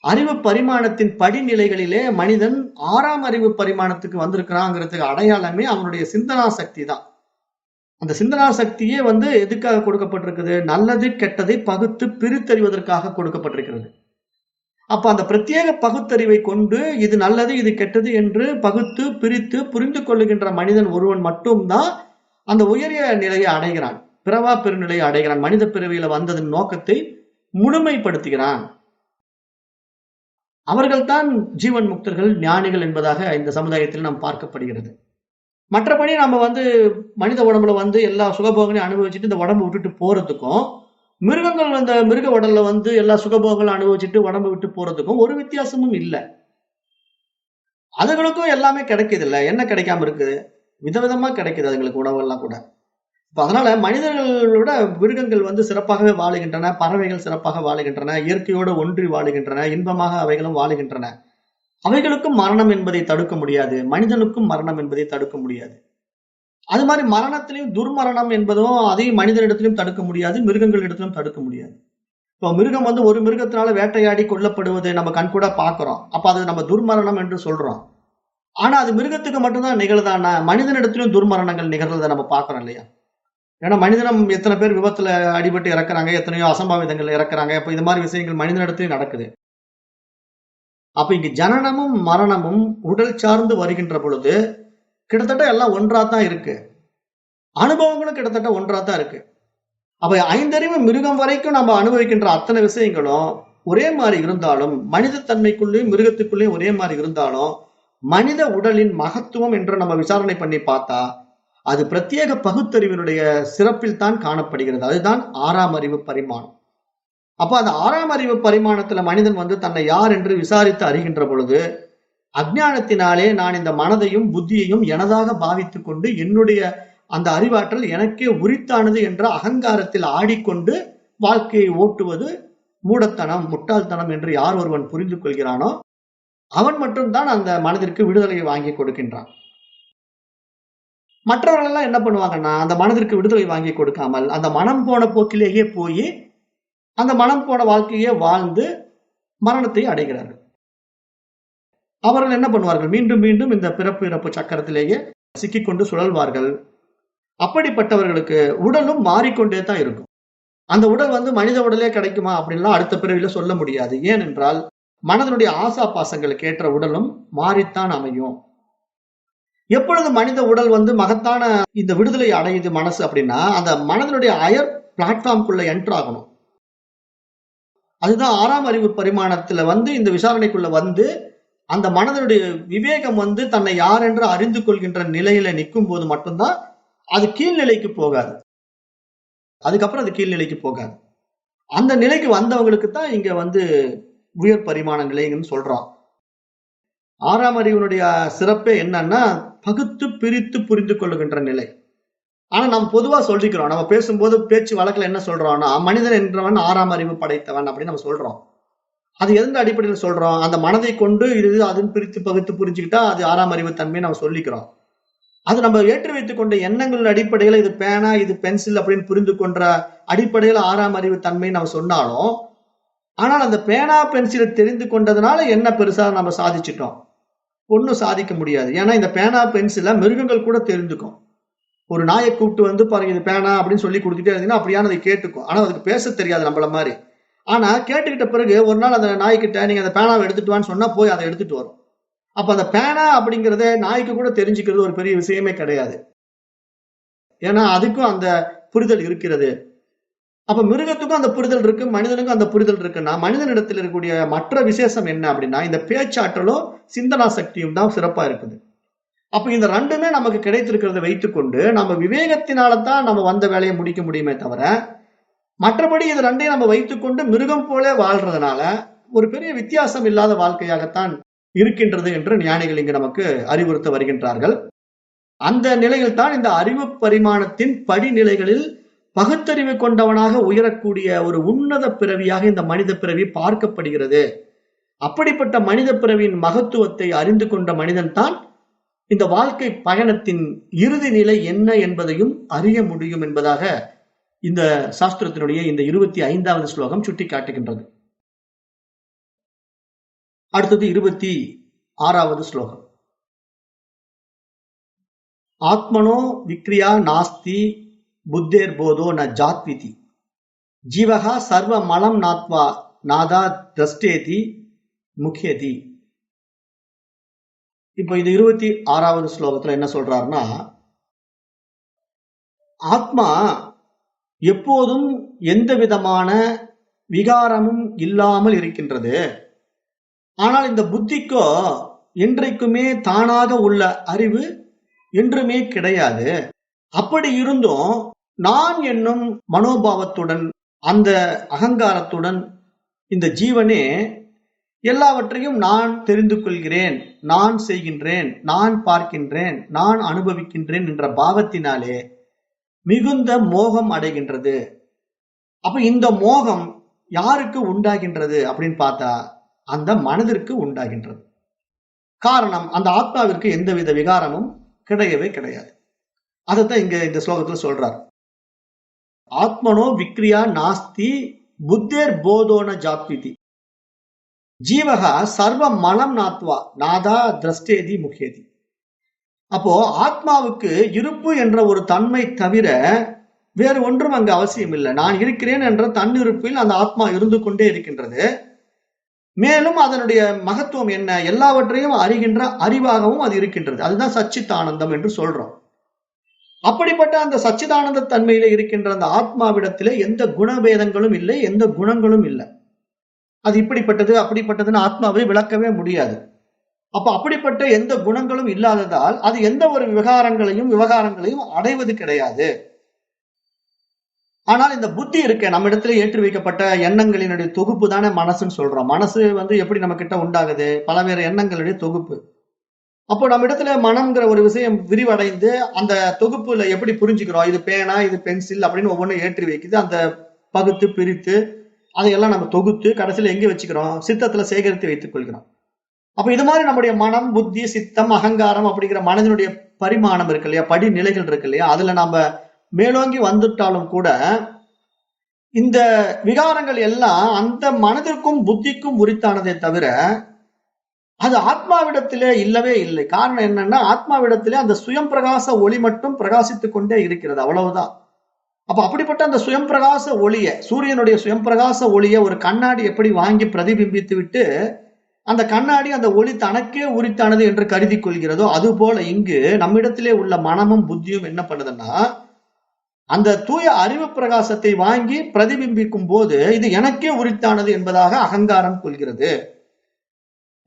அறிவு பரிமாணத்தின் படிநிலைகளிலே மனிதன் 6ஆம் அறிவு பரிமாணத்துக்கு வந்திருக்கிறாங்கிறதுக்கு அடையாளமே அவனுடைய சிந்தனா சக்தி தான். அந்த சிந்தனா சக்தியே வந்து எதுக்காக கொடுக்கப்பட்டிருக்குது? நல்லது கெட்டதை பகுத்து பிரித்தறிவதற்காக கொடுக்கப்பட்டிருக்கிறது. அப்ப அந்த பிரத்யேக பகுத்தறிவை கொண்டு இது நல்லது இது கெட்டது என்று பகுத்து பிரித்து புரிந்து கொள்ளுகின்ற மனிதன் ஒருவன் மட்டும்தான் அந்த உயரிய நிலையை அடைகிறான், பிறவா பெருநிலையை அடைகிறான், மனித பிறவியில வந்ததன் நோக்கத்தை முழுமைப்படுத்துகிறான். அவர்கள்தான் ஜீவன் முக்தர்கள், ஞானிகள் என்பதாக இந்த சமுதாயத்தில் நாம் பார்க்கப்படுகிறது. மற்றபடி நம்ம வந்து மனித உடம்புல வந்து எல்லா சுகபோகங்களையும் அனுபவிச்சுட்டு இந்த உடம்பு விட்டுட்டு போறதுக்கும், மிருகங்கள் அந்த மிருக உடல்ல வந்து எல்லா சுகபோகங்களும் அனுபவிச்சுட்டு உடம்பு விட்டு போறதுக்கும் ஒரு வித்தியாசமும் இல்லை. அதுகளுக்கும் எல்லாமே கிடைக்குது இல்ல. என்ன கிடைக்காம இருக்கு? விதவிதமா கிடைக்குது அதுங்களுக்கு உணவுகள்லாம் கூட. இப்ப அதனால மனிதர்களோட மிருகங்கள் வந்து சிறப்பாகவே வாழுகின்றன, பறவைகள் சிறப்பாக வாழுகின்றன, இயற்கையோடு ஒன்றி வாழுகின்றன, இன்பமாக அவைகளும் வாழுகின்றன. அவைகளுக்கும் மரணம் என்பதை தடுக்க முடியாது, மனிதனுக்கும் மரணம் என்பதை தடுக்க முடியாது. அது மாதிரி மரணத்திலையும் துர்மரணம் என்பதும் அதையும் மனிதனிடத்திலும் தடுக்க முடியாது, மிருகங்களிடத்திலும் தடுக்க முடியாது. இப்போ மிருகம் வந்து ஒரு மிருகத்தினால வேட்டையாடி கொல்லப்படுவதை நம்ம கண்கூட பார்க்கிறோம். அப்ப அது நம்ம துர்மரணம் என்று சொல்றோம். ஆனா அது மிருகத்துக்கு மட்டும்தான் நிகழுதானா? மனிதனிடத்திலும் துர்மரணங்கள் நிகழ்றதை நம்ம பார்க்கிறோம் இல்லையா? ஏன்னா மனிதனம் எத்தனை பேர் விபத்துல அடிபட்டு இறக்குறாங்க, எத்தனையோ அசம்பாவிதங்கள் இறக்குறாங்க. அப்ப இது மாதிரி விஷயங்கள் மனிதனிடத்திலும் நடக்குது. அப்ப இங்க ஜனனமும் மரணமும் உடல் சார்ந்து வருகின்ற பொழுது கிட்டத்தட்ட எல்லாம் ஒன்றாத்தான் இருக்கு. அனுபவங்களும் கிட்டத்தட்ட ஒன்றாத்தான் இருக்கு. அப்ப 5 அறிவு மிருகம் வரைக்கும் நம்ம அனுபவிக்கின்ற அத்தனை விஷயங்களும் ஒரே மாதிரி இருந்தாலும், மனித தன்மைக்குள்ளேயும் மிருகத்துக்குள்ளேயும் ஒரே மாதிரி இருந்தாலும், மனித உடலின் மகத்துவம் என்று நம்ம விசாரணை பண்ணி பார்த்தா அது பிரத்யேக பகுத்தறிவினுடைய சிறப்பில் தான் காணப்படுகிறது. அதுதான் 6ஆம் அறிவு பரிமாணம். அப்ப அந்த 6ஆம் அறிவு பரிமாணத்துல மனிதன் வந்து தன்னை யார் என்று விசாரித்து அறிகின்ற பொழுது, அஞ்ஞானத்தினாலே நான் இந்த மனதையும் புத்தியையும் எனதாக பாவித்துக் கொண்டு என்னுடைய அந்த அறிவாற்றல் எனக்கே உரித்தானது என்ற அகங்காரத்தில் ஆடிக்கொண்டு வாழ்க்கையை ஓட்டுவது மூடத்தனம், முட்டாள்தனம் என்று யார் ஒருவன் புரிந்து கொள்கிறானோ அவன் மட்டும்தான் அந்த மனதிற்கு விடுதலையை வாங்கி கொடுக்கின்றான். மற்றவர்கள் எல்லாம் என்ன பண்ணுவாங்கன்னா, அந்த மனதிற்கு விடுதலை வாங்கி கொடுக்காமல் அந்த மனம் போன போக்கிலேயே போய் அந்த மனம் போன வாழ்க்கையே வாழ்ந்து மரணத்தை அடைகிறார்கள். அவர்கள் என்ன பண்ணுவார்கள்? மீண்டும் மீண்டும் இந்த பிறப்பு இறப்பு சக்கரத்திலேயே சிக்கிக்கொண்டு சுழல்வார்கள். அப்படிப்பட்டவர்களுக்கு உடலும் மாறிக்கொண்டே தான் இருக்கும். அந்த உடல் மனித உடலே கிடைக்குமா அப்படின்லாம் அடுத்த பிறவில சொல்ல முடியாது. ஏனென்றால் மனதனுடைய ஆசா பாசங்களுக்கு ஏற்ற உடலும் மாறித்தான் அமையும். எப்பொழுது மனித உடல் மகத்தான இந்த விடுதலை அடையுது மனசு அப்படின்னா, அந்த மனதனுடைய ஹையர் பிளாட்ஃபார்ம்குள்ள என்டர் ஆகணும். அதுதான் 6ஆம் அறிவு பரிமாணத்துல இந்த விசாரணைக்குள்ள அந்த மனதனுடைய விவேகம் தன்னை யார் என்று அறிந்து கொள்கின்ற நிலையில நிற்கும் போது மட்டும்தான் அது கீழ்நிலைக்கு போகாது. அதுக்கப்புறம் அது கீழ்நிலைக்கு போகாது. அந்த நிலைக்கு வந்தவங்களுக்கு தான் இங்க உயர் பரிமாண நிலைன்னு சொல்றோம். 6ஆம் அறிவினுடைய சிறப்பே என்னன்னா பகுத்து பிரித்து புரிந்து கொள்ளுகின்ற நிலை. ஆனா நம்ம பொதுவா சொல்லிக்கிறோம். நம்ம பேசும்போது பேச்சு வழக்குல என்ன சொல்றோம்னா, மனிதன் என்றவன் 6ஆம் அறிவு படைத்தவன் அப்படின்னு நம்ம சொல்றோம். அது எந்த அடிப்படையில் சொல்றோம்? அந்த மனதை கொண்டு இது அதுன்னு பிரித்து பகுத்து புரிஞ்சுக்கிட்டா அது 6ஆம் அறிவு தன்மையை நம்ம சொல்லிக்கிறோம். அது நம்ம ஏற்றி வைத்துக் கொண்ட எண்ணங்களின் அடிப்படையில இது பேனா இது பென்சில் அப்படின்னு புரிந்து கொண்ட அடிப்படையில 6ஆம் அறிவு தன்மை நம்ம சொன்னாலும், ஆனால் அந்த பேனா பென்சிலை தெரிந்து கொண்டதுனால என்ன பெருசா நம்ம சாதிச்சிட்டோம்? ஒன்னும் சாதிக்க முடியாது. ஏன்னா இந்த பேனா பென்சிலை மிருகங்கள் கூட தெரிந்துக்கும். ஒரு நாயை கூப்பிட்டு பாருங்க இது பேனா அப்படின்னு சொல்லி கொடுத்துட்டே இருந்தீங்கன்னா அப்படியானதை கேட்டுக்கும். ஆனா அதுக்கு பேச தெரியாது நம்மள மாதிரி. ஆனா கேட்டுக்கிட்ட பிறகு ஒரு நாள் அந்த நாய்கிட்ட நீங்க அந்த பேனாவை எடுத்துட்டு வான்னு சொன்னா போய் அதை எடுத்துட்டு வரும். அப்ப அந்த பேனா அப்படிங்கறத நாய்க்கு கூட தெரிஞ்சுக்கிறது ஒரு பெரிய விஷயமே கிடையாது. ஏன்னா அதுக்கும் அந்த புரிதல் இருக்கிறது. அப்ப மிருகத்துக்கும் அந்த புரிதல் இருக்கு, மனிதனுக்கும் அந்த புரிதல் இருக்குன்னா மனிதனிடத்தில் இருக்கக்கூடிய மற்ற விசேஷம் என்ன அப்படின்னா இந்த பேச்சாற்றலும் சிந்தனா சக்தியும் தான் சிறப்பா இருக்குது. அப்ப இந்த ரெண்டுமே நமக்கு கிடைத்திருக்கிறத வைத்துக்கொண்டு நம்ம விவேகத்தினால்தான் நம்ம வந்த வேலையை முடிக்க முடியுமே தவிர, மற்றபடி இது ரெண்டையும் நம்ம வைத்துக்கொண்டு மிருகம் போல வாழ்றதுனால ஒரு பெரிய வித்தியாசம் இல்லாத வாழ்க்கையாகத்தான் இருக்கின்றது என்று ஞானிகள் இங்கு நமக்கு அறிவுறுத்த வருகின்றார்கள். அந்த நிலையில் தான் இந்த அறிவு பரிமாணத்தின் படிநிலைகளில் பகுத்தறிவு கொண்டவனாக உயரக்கூடிய ஒரு உன்னத பிறவியாக இந்த மனித பிறவி பார்க்கப்படுகிறது. அப்படிப்பட்ட மனித பிறவியின் மகத்துவத்தை அறிந்து கொண்ட மனிதன் தான் இந்த வாழ்க்கை பயணத்தின் இறுதி நிலை என்ன என்பதையும் அறிய முடியும் என்பதாக இந்த சாஸ்திரத்தினுடைய இந்த 25வது ஸ்லோகம் சுட்டி காட்டுகின்றது. அடுத்தது 26வது ஸ்லோகம். ஆத்மனோ விக்ரியா நாஸ்தி புத்தேர் போதோ ந ஜாத்விதி ஜீவகா சர்வ மலம் நாத்வா நாதா திரஷ்டேதி முக்கியதி. இப்போ இது 26வது ஸ்லோகத்துல என்ன சொல்றாருன்னா, ஆத்மா எப்போதும் எந்த விதமான விகாரமும் இல்லாமல் இருக்கின்றது. ஆனால் இந்த புத்திக்கோ என்றைக்குமே தானாக உள்ள அறிவு என்றுமே கிடையாது. அப்படி இருந்தும் நான் என்னும் மனோபாவத்துடன் அந்த அகங்காரத்துடன் இந்த ஜீவனே எல்லாவற்றையும் நான் தெரிந்து கொள்கிறேன், நான் செய்கின்றேன், நான் பார்க்கின்றேன், நான் அனுபவிக்கின்றேன் என்ற பாவத்தினாலே மிகுந்த மோகம் அடைகின்றது. அப்ப இந்த மோகம் யாருக்கு உண்டாகின்றது அப்படின்னு பார்த்தா அந்த மனதிற்கு உண்டாகின்றது. காரணம், அந்த ஆத்மாவிற்கு எந்தவித விகாரமும் கிடையவே கிடையாது. அதைத்தான் இங்க இந்த ஸ்லோகத்துல சொல்றார். ஆத்மனோ விக்ரியா நாஸ்தி புத்தேர் போதோன ஜாத்விதி ஜீவகா சர்வ மலம் நாத்வா நாதா திரஷ்டேதி முக்கியதி. அப்போ ஆத்மாவுக்கு இருப்பு என்ற ஒரு தன்மை தவிர வேறு ஒன்றும் அங்கு அவசியம் இல்லை. நான் இருக்கிறேன் என்ற தன்னிருப்பில் அந்த ஆத்மா இருந்து கொண்டே இருக்கின்றது. மேலும் அதனுடைய மகத்துவம் என்ன, எல்லாவற்றையும் அறிகின்ற அறிவாகவும் அது இருக்கின்றது. அதுதான் சச்சிதானந்தம் என்று சொல்றோம். அப்படிப்பட்ட அந்த சச்சிதானந்த தன்மையில இருக்கின்ற அந்த ஆத்மாவிடத்திலே எந்த குணபேதங்களும் இல்லை, எந்த குணங்களும் இல்லை. அது இப்படிப்பட்டது அப்படிப்பட்டதுன்னு ஆத்மாவை விளக்கவே முடியாது. அப்ப அப்படிப்பட்ட எந்த குணங்களும் இல்லாததால் அது எந்த ஒரு விவகாரங்களையும் அடைவது கிடையாது. ஆனால் இந்த புத்தி இருக்க நம்ம இடத்துல ஏற்றி வைக்கப்பட்ட எண்ணங்களினுடைய தொகுப்பு தானே மனசுன்னு சொல்றோம். மனசு எப்படி நம்ம கிட்ட உண்டாகுது? பலவேறு எண்ணங்களுடைய தொகுப்பு. அப்போ நம்ம இடத்துல மனம்ங்கிற ஒரு விஷயம் விரிவடைந்து அந்த தொகுப்புல எப்படி புரிஞ்சுக்கிறோம், இது பேனா இது பென்சில் அப்படின்னு ஒவ்வொன்றும் ஏற்றி வைக்குது. அந்த பகுத்து பிரித்து அதையெல்லாம் நம்ம தொகுத்து கடைசியில எங்க வச்சுக்கிறோம்? சித்தத்துல சேகரித்து வைத்துக் கொள்கிறோம். அப்ப இது மாதிரி நம்முடைய மனம், புத்தி, சித்தம், அகங்காரம் அப்படிங்கிற மனதினுடைய பரிமாணம் இருக்கு இல்லையா, படிநிலைகள் இருக்கு இல்லையா, அதுல நம்ம மேலோங்கி வந்துட்டாலும் கூட இந்த விகாரங்கள் எல்லாம் அந்த மனதிற்கும் புத்திக்கும் உரித்தானதை தவிர அது ஆத்மாவிடத்திலே இல்லவே இல்லை. காரணம் என்னன்னா, ஆத்மாவிடத்திலே அந்த சுயம் பிரகாச ஒளி மட்டும் பிரகாசித்துக் கொண்டே இருக்கிறது, அவ்வளவுதான். அப்ப அப்படிப்பட்ட அந்த சுயம் பிரகாச ஒளிய, சூரியனுடைய சுயம் பிரகாச ஒளிய ஒரு கண்ணாடி எப்படி வாங்கி பிரதிபிம்பித்து விட்டு அந்த கண்ணாடி அந்த ஒளி தனக்கே உரித்தானது என்று கருதி கொள்கிறதோ, அது போல இங்கு நம்மிடத்திலே உள்ள மனமும் புத்தியும் என்ன பண்ணுதுன்னா, அந்த தூய அறிவு பிரகாசத்தை வாங்கி பிரதிபிம்பிக்கும் போது இது எனக்கே உரித்தானது என்பதாக அகங்காரம் கொள்கிறது.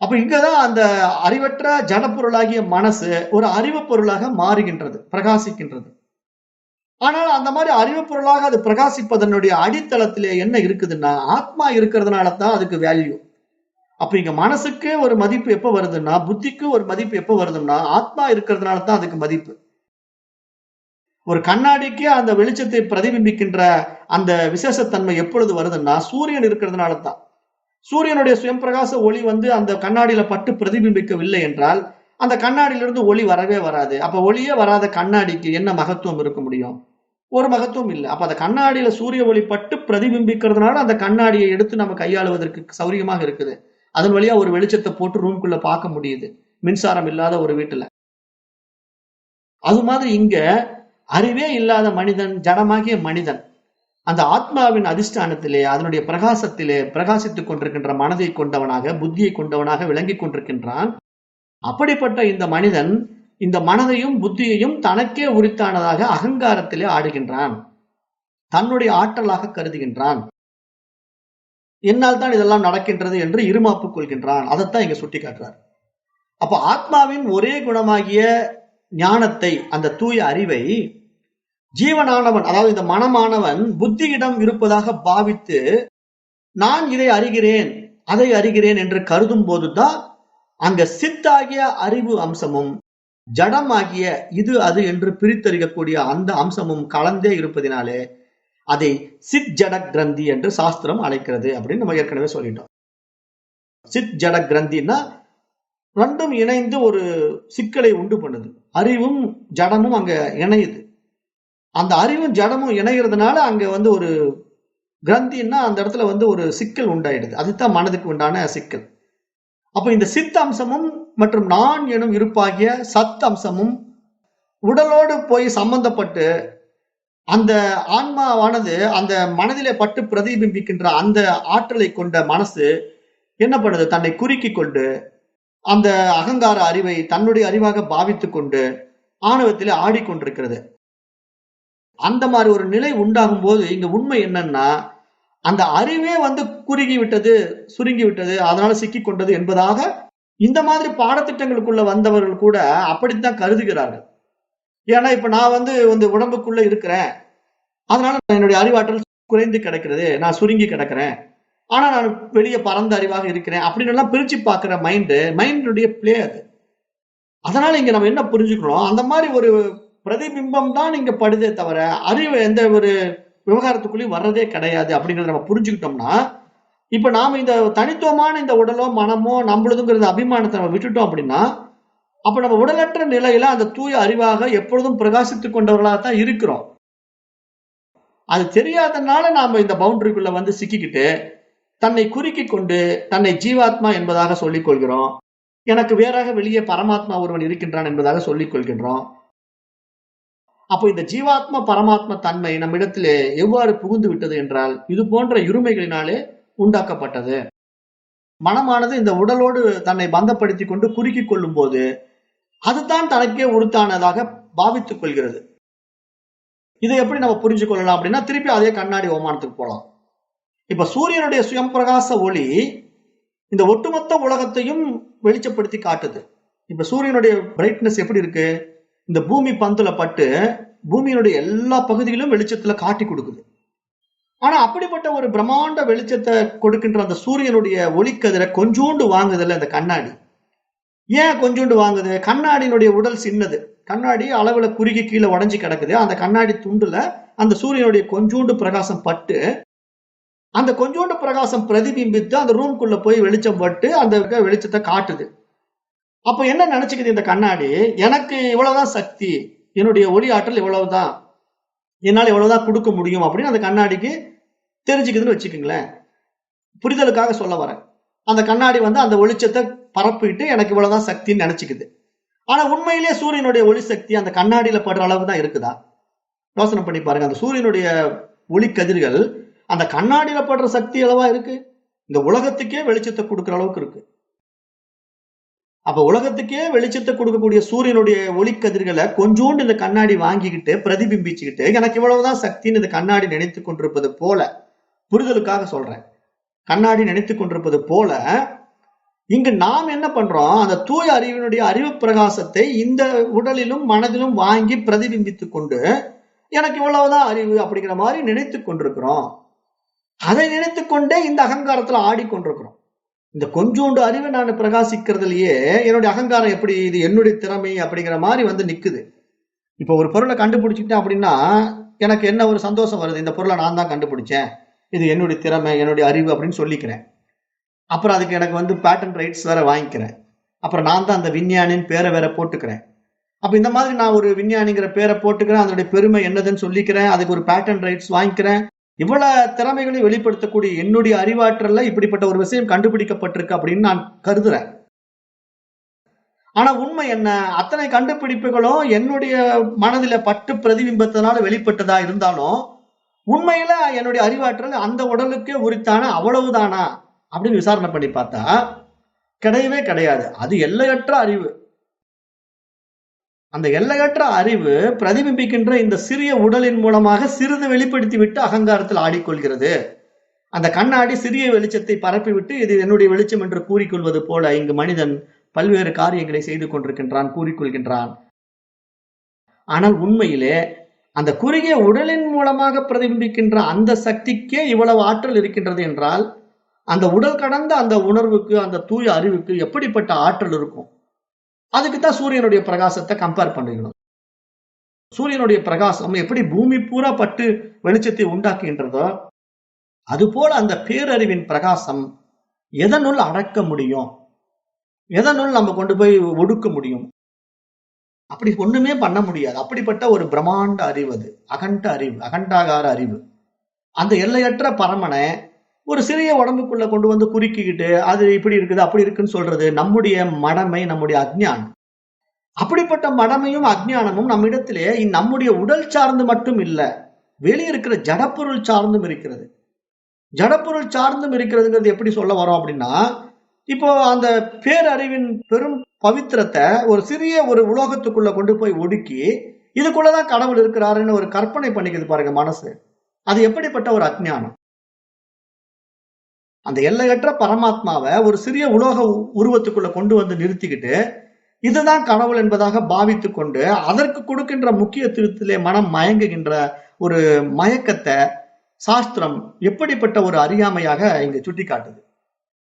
அப்ப இங்கதான் அந்த அறிவற்ற ஜடப்பொருளாகிய மனசு ஒரு அறிவு பொருளாக மாறுகின்றது, பிரகாசிக்கின்றது. ஆனால் அந்த மாதிரி அறிவு பொருளாக அது பிரகாசிப்பதனுடைய அடித்தளத்திலே என்ன இருக்குதுன்னா, ஆத்மா இருக்கிறதுனால தான் அதுக்கு வேல்யூ. அப்ப இங்க மனசுக்கு ஒரு மதிப்பு எப்ப வருதுன்னா, புத்திக்கு ஒரு மதிப்பு எப்ப வருதுன்னா, ஆத்மா இருக்கிறதுனால தான் அதுக்கு மதிப்பு. ஒரு கண்ணாடிக்கு அந்த வெளிச்சத்தை பிரதிபிம்பிக்கின்ற அந்த விசேஷத்தன்மை எப்பொழுது வருதுன்னா, சூரியன் இருக்கிறதுனால தான். சூரியனுடைய சுயம் பிரகாச ஒளி அந்த கண்ணாடியில பட்டு பிரதிபிம்பிக்கவில்லை என்றால் அந்த கண்ணாடியிலிருந்து ஒளி வரவே வராது. அப்ப ஒளியே வராத கண்ணாடிக்கு என்ன மகத்துவம் இருக்க முடியும்? ஒரு மகத்துவம் இல்லை. அப்ப அந்த கண்ணாடியில சூரிய ஒளி பட்டு பிரதிபிம்பிக்கிறதுனால அந்த கண்ணாடியை எடுத்து நம்ம கையாளுவதற்கு சௌரியமாக இருக்குது. அதன் வழியா ஒரு வெளிச்சத்தை போட்டு ரூம்குள்ள பார்க்க முடியுது, மின்சாரம் இல்லாத ஒரு வீட்டுல. அது மாதிரி இங்க அறிவே இல்லாத மனிதன், ஜடமாகிய மனிதன் அந்த ஆத்மாவின் அதிஷ்டானத்திலே அதனுடைய பிரகாசத்திலே பிரகாசித்துக் கொண்டிருக்கின்ற மனதை கொண்டவனாக, புத்தியை கொண்டவனாக விளங்கி கொண்டிருக்கின்றான். அப்படிப்பட்ட இந்த மனிதன் இந்த மனதையும் புத்தியையும் தனக்கே உரித்தானதாக அகங்காரத்திலே ஆடுகின்றான், தன்னுடைய ஆற்றலாக கருதுகின்றான். என்னால் தான் இதெல்லாம் நடக்கின்றது என்று இருமாப்பு கொள்கின்றான். அதைத்தான் இங்க சுட்டி காட்டுறார். அப்ப ஆத்மாவின் ஒரே குணமாகிய ஞானத்தை, அந்த தூய அறிவை ஜீவனானவன், அதாவது இந்த மனமானவன் புத்தியிடம் இருப்பதாக பாவித்து நான் இதை அறிகிறேன் அதை அறிகிறேன் என்று கருதும் போதுதான் அங்க சித்தாகிய அறிவு அம்சமும் ஜடமாகிய இது அது என்று பிரித்தறியக்கூடிய அந்த அம்சமும் கலந்தே இருப்பதினாலே அதை சித் ஜட கிரந்தி என்று சாஸ்திரம் அழைக்கிறது அப்படின்னு நம்ம ஏற்கனவே சொல்லிட்டோம். சித் ஜட கிரந்தின்னா ரெண்டும் இணைந்து ஒரு சிக்கலை உண்டு பண்ணுது. அறிவும் ஜடமும் அங்க இணையுது. அந்த அறிவும் ஜடமும் இணைகிறதுனால அங்க ஒரு கிரந்தின்னா அந்த இடத்துல ஒரு சிக்கல் உண்டாயிடுது. அதுதான் மனதுக்கு உண்டான சிக்கல். அப்ப இந்த சித்த அம்சமும் மற்றும் நான் எனும் இருப்பாகிய சத் அம்சமும் உடலோடு போய் சம்பந்தப்பட்டு அந்த ஆன்மாவானது அந்த மனதிலே பட்டு பிரதிபிம்பிக்கின்ற அந்த ஆற்றலை கொண்ட மனசு என்ன பண்ணுது? தன்னை குறுக்கி கொண்டு அந்த அகங்கார அறிவை தன்னுடைய அறிவாக பாவித்துக் கொண்டு ஆணவத்திலே ஆடிக்கொண்டிருக்கிறது. அந்த மாதிரி ஒரு நிலை உண்டாகும் போது இங்க உண்மை என்னன்னா, அந்த அறிவே குறுகி விட்டது, சுருங்கி விட்டது, அதனால சிக்கி கொண்டது என்பதாக இந்த மாதிரி பாடத்திட்டங்களுக்குள்ள வந்தவர்கள் கூட அப்படித்தான் கருதுகிறார்கள். ஏன்னா இப்ப நான் உடம்புக்குள்ள இருக்கிறேன், அதனால என்னுடைய அறிவாற்றல் குறைந்து கிடக்கிறது, நான் சுருங்கி கிடக்கிறேன், ஆனா நான் வெளியே பரந்த அறிவாக இருக்கிறேன் அப்படின்னு எல்லாம் பிரிச்சு பார்க்கிற மைண்டுடைய பிளே அது. அதனால இங்க நம்ம என்ன புரிஞ்சுக்கணும், அந்த மாதிரி ஒரு பிரதிபிம்பம் தான் இங்க படுதே தவிர அறிவு எந்த ஒரு விவகாரத்துக்குள்ளேயும் வர்றதே கிடையாது அப்படிங்கறத நம்ம புரிஞ்சுக்கிட்டோம்னா, இப்ப நாம இந்த தனித்துவமான இந்த உடலோ மனமோ நம்மளுதுங்கிற அபிமானத்தை நம்ம விட்டுட்டோம் அப்படின்னா, அப்ப நம்ம உடலற்ற நிலையில அந்த தூய அறிவாக எப்பொழுதும் பிரகாசித்துக் கொண்டவர்களாக தான் இருக்கிறோம். அது தெரியாதனால நாம இந்த பவுண்டரிக்குள்ள சிக்கிக்கிட்டு தன்னை குறுக்கி கொண்டு தன்னை ஜீவாத்மா என்பதாக சொல்லிக் கொள்கிறோம். எனக்கு வேறாக வெளியே பரமாத்மா ஒருவன் இருக்கின்றான் என்பதாக சொல்லிக் கொள்கின்றோம். அப்போ இந்த ஜீவாத்மா பரமாத்மா தன்மை நம்மிடத்திலே எவ்வாறு புகுந்து விட்டது என்றால் இது போன்ற இருமைகளினாலே உண்டாக்கப்பட்டது. மனமானது இந்த உடலோடு தன்னை பந்தப்படுத்தி கொண்டு குறுக்கி கொள்ளும் போது அதுதான் தனக்கே உருத்தானதாக பாவித்துக் கொள்கிறது. இதை எப்படி நம்ம புரிஞ்சு கொள்ளலாம் அப்படின்னா, திருப்பி அதே கண்ணாடி ஓமானத்துக்கு போலாம். இப்ப சூரியனுடைய சுயம் பிரகாச ஒளி இந்த ஒட்டுமொத்த உலகத்தையும் வெளிச்சப்படுத்தி காட்டுது. இப்ப சூரியனுடைய பிரைட்னஸ் எப்படி இருக்கு? இந்த பூமி பந்துல பட்டு பூமியினுடைய எல்லா பகுதிகளிலும் வெளிச்சத்துல காட்டி கொடுக்குது. ஆனா அப்படிப்பட்ட ஒரு பிரம்மாண்ட வெளிச்சத்தை கொடுக்கின்ற அந்த சூரியனுடைய ஒளிக்கதிரை கொஞ்சோண்டு வாங்குதுல்ல இந்த கண்ணாடி. ஏன் கொஞ்சோண்டு வாங்குது? கண்ணாடியினுடைய உடல் சின்னது, கண்ணாடி அளவுல குறுகி கீழே உடஞ்சி கிடக்குது. அந்த கண்ணாடி துண்டுல அந்த சூரியனுடைய கொஞ்சோண்டு பிரகாசம் பட்டு அந்த கொஞ்சோண்டு பிரகாசம் பிரதிபிம்பித்து அந்த ரூம்குள்ள போய் வெளிச்சம் பட்டு அந்த வெளிச்சத்தை காட்டுது. அப்ப என்ன நினைச்சுக்குது இந்த கண்ணாடி? எனக்கு இவ்வளவுதான் சக்தி, என்னுடைய ஒளி ஆற்றல் இவ்வளவுதான், என்னால் இவ்வளவுதான் கொடுக்க முடியும் அப்படின்னு அந்த கண்ணாடிக்கு தெரிஞ்சுக்குதுன்னு வச்சுக்கோங்களேன். புரிதலுக்காக சொல்ல வரேன். அந்த கண்ணாடி வந்து அந்த வெளிச்சத்தை பரப்பிட்டு எனக்கு இவ்வளவுதான் சக்தின்னு நினைச்சுக்குது. ஆனா உண்மையிலேயே சூரியனுடைய ஒளி சக்தி அந்த கண்ணாடியில படுற அளவு தான் இருக்குதா? யோசனை பண்ணி பாருங்க. அந்த சூரியனுடைய ஒளி கதிர்கள் அந்த கண்ணாடியில படுற சக்தி அளவா இருக்கு? இந்த உலகத்துக்கே வெளிச்சத்தை கொடுக்குற அளவுக்கு இருக்கு. அப்ப உலகத்துக்கே வெளிச்சத்தை கொடுக்கக்கூடிய சூரியனுடைய ஒளி கதிர்களை கொஞ்சோண்டு இந்த கண்ணாடி வாங்கிக்கிட்டு பிரதிபிம்பிச்சுக்கிட்டு எனக்கு இவ்வளவுதான் சக்தின்னு இந்த கண்ணாடி நினைத்து கொண்டிருப்பது போல, புரிதலுக்காக சொல்றேன், கண்ணாடி நினைத்து கொண்டிருப்பது போல இங்கு நாம் என்ன பண்றோம்? அந்த தூய அறிவினுடைய அறிவு பிரகாசத்தை இந்த உடலிலும் மனதிலும் வாங்கி பிரதிபிம்பித்துக் கொண்டு எனக்கு இவ்வளவுதான் அறிவு அப்படிங்கிற மாதிரி நினைத்து கொண்டிருக்கிறோம். அதை நினைத்து கொண்டே இந்த அகங்காரத்துல ஆடிக்கொண்டிருக்கிறோம். இந்த கொஞ்சோண்டு அறிவை நான் பிரகாசிக்கிறதுலயே என்னுடைய அகங்காரம் எப்படி இது என்னுடைய திறமை அப்படிங்கிற மாதிரி வந்து நிக்குது. இப்ப ஒரு பொருளை கண்டுபிடிச்சிட்டேன் அப்படின்னா எனக்கு என்ன ஒரு சந்தோஷம் வருது? இந்த பொருளை நான் தான் கண்டுபிடிச்சேன், இது என்னுடைய திறமை என்னுடைய அறிவு அப்படின்னு சொல்லிக்கிறேன். அப்புறம் அதுக்கு எனக்கு வந்து பேட்டன் ரைட்ஸ் வேற வாங்கிக்கிறேன். அப்புறம் நான் தான் அந்த விஞ்ஞானின் பேரை வேற போட்டுக்கிறேன். அப்ப இந்த மாதிரி நான் ஒரு விஞ்ஞானிங்கிற பேரை போட்டுக்கிறேன், அதனுடைய பெருமை என்னதுன்னு சொல்லிக்கிறேன், அதுக்கு ஒரு பேட்டன் ரைட்ஸ் வாங்கிக்கிறேன். இவ்வளவு திறமைகளை வெளிப்படுத்தக்கூடிய என்னுடைய அறிவாற்றல்ல இப்படிப்பட்ட ஒரு விஷயம் கண்டுபிடிக்கப்பட்டிருக்கு அப்படின்னு நான் கருதுறேன். ஆனா உண்மை என்ன? அத்தனை கண்டுபிடிப்புகளும் என்னுடைய மனதில பட்டு பிரதிபிம்பத்தினால வெளிப்பட்டதா இருந்தாலும் உண்மையில என்னுடைய அறிவாற்றல் அந்த உடலுக்கே உரித்தான அவ்வளவுதானா அப்படின்னு விசாரணை பண்ணி பார்த்தா கிடையவே கிடையாது. அது எல்லையற்ற அறிவு. அந்த எல்லையற்ற அறிவு பிரதிபிம்பிக்கின்ற இந்த சிறிய உடலின் மூலமாக சிறிது வெளிப்படுத்தி விட்டு அகங்காரத்தில் ஆடிக்கொள்கிறது. அந்த கண்ணாடி சிறிய வெளிச்சத்தை பரப்பிவிட்டு இது என்னுடைய வெளிச்சம் என்று கூறிக்கொள்வது போல இங்கு மனிதன் பல்வேறு காரியங்களை செய்து கொண்டிருக்கின்றான், கூறிக்கொள்கின்றான். ஆனால் உண்மையிலே அந்த குறுகிய உடலின் மூலமாக பிரதிபிம்பிக்கின்ற அந்த சக்திக்கே இவ்வளவு ஆற்றல் இருக்கின்றது என்றால் அந்த உடல் கடந்த அந்த உணர்வுக்கு, அந்த தூய அறிவுக்கு எப்படிப்பட்ட ஆற்றல் இருக்கும்? அதுக்குத்தான் சூரியனுடைய பிரகாசத்தை கம்பேர் பண்ணிக்கணும். சூரியனுடைய பிரகாசம் எப்படி பூமி பூரா பட்டு வெளிச்சத்தை உண்டாக்குகின்றதோ அது போல அந்த பேரறிவின் பிரகாசம் எதனுள் அடக்க முடியும்? எதனுள் நம்ம கொண்டு போய் ஒடுக்க முடியும்? அப்படி ஒண்ணுமே பண்ண முடியாது. அப்படிப்பட்ட ஒரு பிரம்மாண்ட அறிவு அது. அகண்ட அறிவு, அகண்டாகார அறிவு. அந்த எல்லையற்ற பரமனை ஒரு சிறிய உடம்புக்குள்ள கொண்டு வந்து குறுக்கிக்கிட்டு அது இப்படி இருக்குது அப்படி இருக்குன்னு சொல்றது நம்முடைய மடமை, நம்முடைய அஜ்ஞானம். அப்படிப்பட்ட மடமையும் அஜ்ஞானமும் நம்மிடத்திலே நம்முடைய உடல் சார்ந்து மட்டும் இல்ல, வெளியே இருக்கிற ஜடப்பொருள் சார்ந்தும் இருக்கிறது. ஜடப்பொருள் சார்ந்தும் இருக்கிறதுங்கிறது எப்படி சொல்ல வரோம் அப்படின்னா, இப்போ அந்த பேரறிவின் பெரும் பவித்திரத்தை ஒரு சிறிய ஒரு உலோகத்துக்குள்ள கொண்டு போய் ஒடுக்கி இதுக்குள்ளதான் கடவுள் இருக்கிறாருன்னு ஒரு கற்பனை பண்ணிக்குது பாருங்க மனசு. அது எப்படிப்பட்ட ஒரு அஜ்ஞானம்? அந்த எல்லையற்ற பரமாத்மாவை ஒரு சிறிய உலோக உருவத்துக்குள்ள கொண்டு வந்து நிறுத்திக்கிட்டு இதுதான் கடவுள் என்பதாக பாவித்து கொண்டு அதற்கு கொடுக்கின்ற முக்கியத்துவத்திலே மனம் மயங்குகின்ற ஒரு மயக்கத்தை சாஸ்திரம் எப்படிப்பட்ட ஒரு அறியாமையாக இங்கு சுட்டி காட்டுது.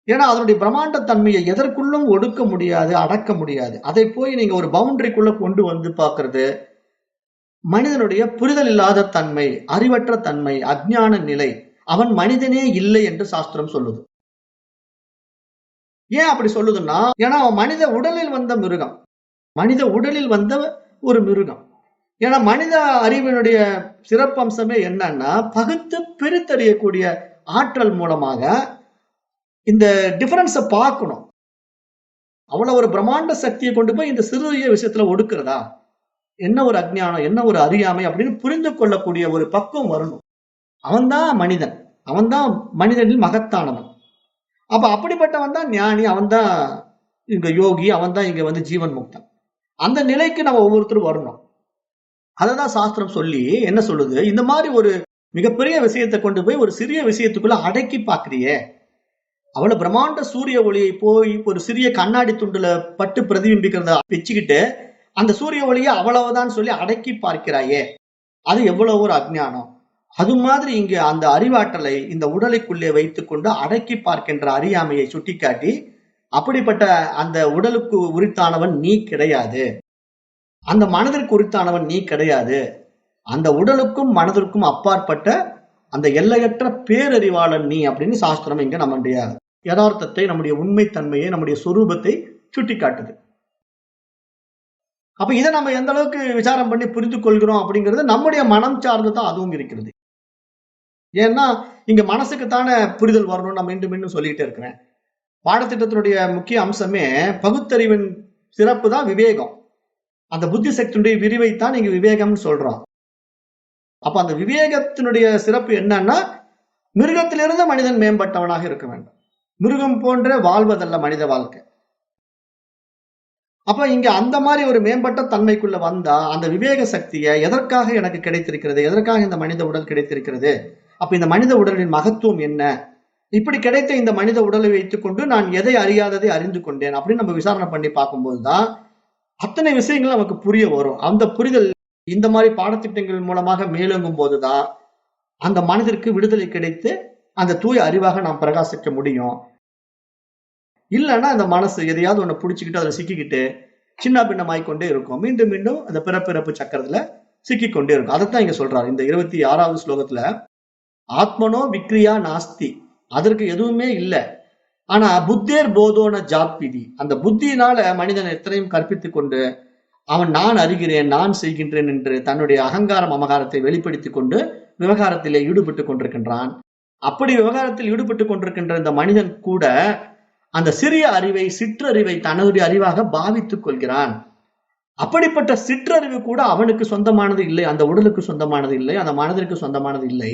ஏன்னா அதனுடைய பிரம்மாண்ட தன்மையை எதற்குள்ளும் ஒடுக்க முடியாது, அடக்க முடியாது. அதை போய் நீங்க ஒரு பவுண்டரிக்குள்ள கொண்டு வந்து பார்க்கறது மனிதனுடைய புரிதல் இல்லாத தன்மை, அறிவற்ற தன்மை, அஜ்ஞான நிலை. அவன் மனிதனே இல்லை என்று சாஸ்திரம் சொல்லுது. ஏன் அப்படி சொல்லுதுன்னா, ஏன்னா அவன் மனித உடலில் வந்த மிருகம், மனித உடலில் வந்த ஒரு மிருகம். ஏன்னா மனித அறிவினுடைய சிறப்பம்சமே என்னன்னா பகுத்து பிரித்தறியக்கூடிய ஆற்றல் மூலமாக இந்த டிஃபரன்ஸை பார்க்கணும். அவ்வளவு ஒரு பிரம்மாண்ட சக்தியை கொண்டு போய் இந்த சிறிய விஷயத்துல ஒடுக்கிறதா? என்ன ஒரு அஜ்ஞானம், என்ன ஒரு அறியாமை அப்படின்னு புரிந்து கொள்ளக்கூடிய ஒரு பக்குவம் வரணும். அவன்தான் மனிதன், அவன்தான் மனிதனில் மகத்தானவன். அப்ப அப்படிப்பட்டவன் தான் ஞானி, அவன் தான் இங்க யோகி, அவன் தான் இங்க வந்து ஜீவன் முக்தன். அந்த நிலைக்கு நம்ம ஒவ்வொருத்தரும் வரணும். அததான் சாஸ்திரம் சொல்லி என்ன சொல்லுது, இந்த மாதிரி ஒரு மிகப்பெரிய விஷயத்தை கொண்டு போய் ஒரு சிறிய விஷயத்துக்குள்ள அடக்கி பாக்குறியே, அவ்வளவு பிரம்மாண்ட சூரிய ஒளியை போய் ஒரு சிறிய கண்ணாடி துண்டுல பட்டு பிரதிபிம்பிக்கிறத வச்சுக்கிட்டு அந்த சூரிய ஒளியை அவ்வளவுதான் சொல்லி அடக்கி பார்க்கிறாயே, அது எவ்வளவு ஒரு அஜ்ஞானம். அது மாதிரி இங்க அந்த அறிவாற்றலை இந்த உடலுக்குள்ளே வைத்துக் கொண்டு அடக்கி பார்க்கின்ற அறியாமையை சுட்டிக்காட்டி, அப்படிப்பட்ட அந்த உடலுக்கு உரித்தானவன் நீ கிடையாது, அந்த மனதிற்கு உரித்தானவன் நீ கிடையாது, அந்த உடலுக்கும் மனதிற்கும் அப்பாற்பட்ட அந்த எல்லையற்ற பேரறிவாளன் நீ அப்படின்னு சாஸ்திரம் இங்க நம்முடைய யதார்த்தத்தை, நம்முடைய உண்மைத்தன்மையை, நம்முடைய சொரூபத்தை சுட்டி காட்டுது. அப்ப இதை நம்ம எந்த அளவுக்கு விசாரம் பண்ணி புரிந்து கொள்கிறோம் அப்படிங்கிறது நம்முடைய மனம் சார்ந்துதான் அதுவும் இருக்கிறது. ஏன்னா இங்க மனசுக்குத்தானே புரிதல் வரணும். நான் மீண்டும் மீண்டும் சொல்லிக்கிட்டே இருக்கிறேன். பாடத்திட்டத்தினுடைய முக்கிய அம்சமே பகுத்தறிவின் சிறப்பு தான் விவேகம். அந்த புத்தி சக்தியினுடைய விரிவைத்தான் இங்க விவேகம்னு சொல்றோம். அப்ப அந்த விவேகத்தினுடைய சிறப்பு என்னன்னா, மிருகத்திலிருந்து மனிதன் மேம்பட்டவனாக இருக்க வேண்டும். மிருகம் போன்ற வாழ்வதல்ல மனித வாழ்க்கை. அப்ப இங்க அந்த மாதிரி ஒரு மேம்பட்ட தன்மைக்குள்ள வந்தா அந்த விவேக சக்தியை எதற்காக எனக்கு கிடைத்திருக்கிறது, எதற்காக இந்த மனித உடல் கிடைத்திருக்கிறது, அப்ப இந்த மனித உடலின் மகத்துவம் என்ன, இப்படி கிடைத்த இந்த மனித உடலை வைத்துக்கொண்டு நான் எதை அறியாததை அறிந்து கொண்டேன் அப்படின்னு நம்ம விசாரணை பண்ணி பார்க்கும்போதுதான் அத்தனை விஷயங்கள் நமக்கு புரிய வரும். அந்த புரிதல் இந்த மாதிரி பாடத்திட்டங்கள் மூலமாக மேலோங்கும் போதுதான் அந்த மனதிற்கு விடுதலை கிடைத்து அந்த தூய அறிவாக நாம் பிரகாசிக்க முடியும். இல்லைன்னா அந்த மனசு எதையாவது ஒண்ணு பிடிச்சிக்கிட்டு அதுல சிக்கிக்கிட்டு சின்ன பின்னமாய்க்கொண்டே இருக்கும். மீண்டும் மீண்டும் அந்த பிறப்பிறப்பு சக்கரத்துல சிக்கி கொண்டே இருக்கும். அதைத்தான் இங்க சொல்றாரு இந்த 26வது ஸ்லோகத்துல. ஆத்மனோ விக்ரியா நாஸ்தி, அதற்கு எதுவுமே இல்லை. ஆனா புத்தேர் போதோன ஜாத்பிதி, அந்த புத்தியினால மனிதன் எத்தனையும் கற்பித்துக் கொண்டு அவன் நான் அறிகிறேன், நான் செய்கின்றேன் என்று தன்னுடைய அகங்காரம் அமகாரத்தை வெளிப்படுத்திக் கொண்டு விவகாரத்திலே ஈடுபட்டுக் கொண்டிருக்கின்றான். அப்படி விவகாரத்தில் ஈடுபட்டுக் கொண்டிருக்கின்ற இந்த மனிதன் கூட அந்த சிறிய அறிவை, சிற்றறிவை தன்னுடைய அறிவாக பாவித்துக் கொள்கிறான். அப்படிப்பட்ட சிற்றறிவு கூட அவனுக்கு சொந்தமானது இல்லை, அந்த உடலுக்கு சொந்தமானது இல்லை, அந்த மனதிற்கு சொந்தமானது இல்லை.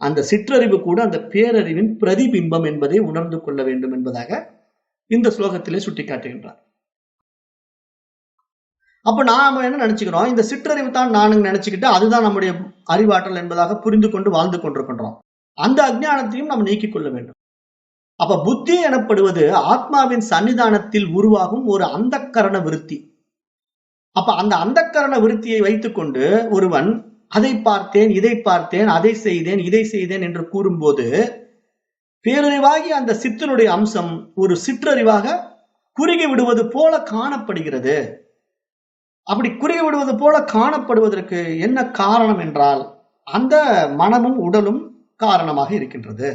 அந்த சிற்றறிவு கூட அந்த பேரறிவின் பிரதிபிம்பம் என்பதை உணர்ந்து கொள்ள வேண்டும் என்பதாக இந்த ஸ்லோகத்திலே சுட்டிக்காட்டுகின்றார். அப்ப நாம என்ன நினைச்சுக்கிறோம், இந்த சிற்றறிவு தான் நானுங்க நினைச்சுக்கிட்டு அதுதான் நம்முடைய அறிவாற்றல் என்பதாக புரிந்து கொண்டு வாழ்ந்து கொண்டிருக்கின்றோம். அந்த அஞ்ஞானத்தையும் நாம் நீக்கிக் கொள்ள வேண்டும். அப்ப புத்தி எனப்படுவது ஆத்மாவின் சன்னிதானத்தில் உருவாகும் ஒரு அந்தக்கரண விருத்தி. அப்ப அந்த அந்தக்கரண விருத்தியை வைத்துக்கொண்டு ஒருவன் அதை பார்த்தேன், இதை பார்த்தேன், அதை செய்தேன், இதை செய்தேன் என்று கூறும்போது பேரறிவாகி அந்த சித்தனுடைய அம்சம் ஒரு சிற்றறிவாக குறுகி விடுவது போல காணப்படுகிறது. அப்படி குறுகி விடுவது போல காணப்படுவதற்கு என்ன காரணம் என்றால் அந்த மனமும் உடலும் காரணமாக இருக்கின்றது.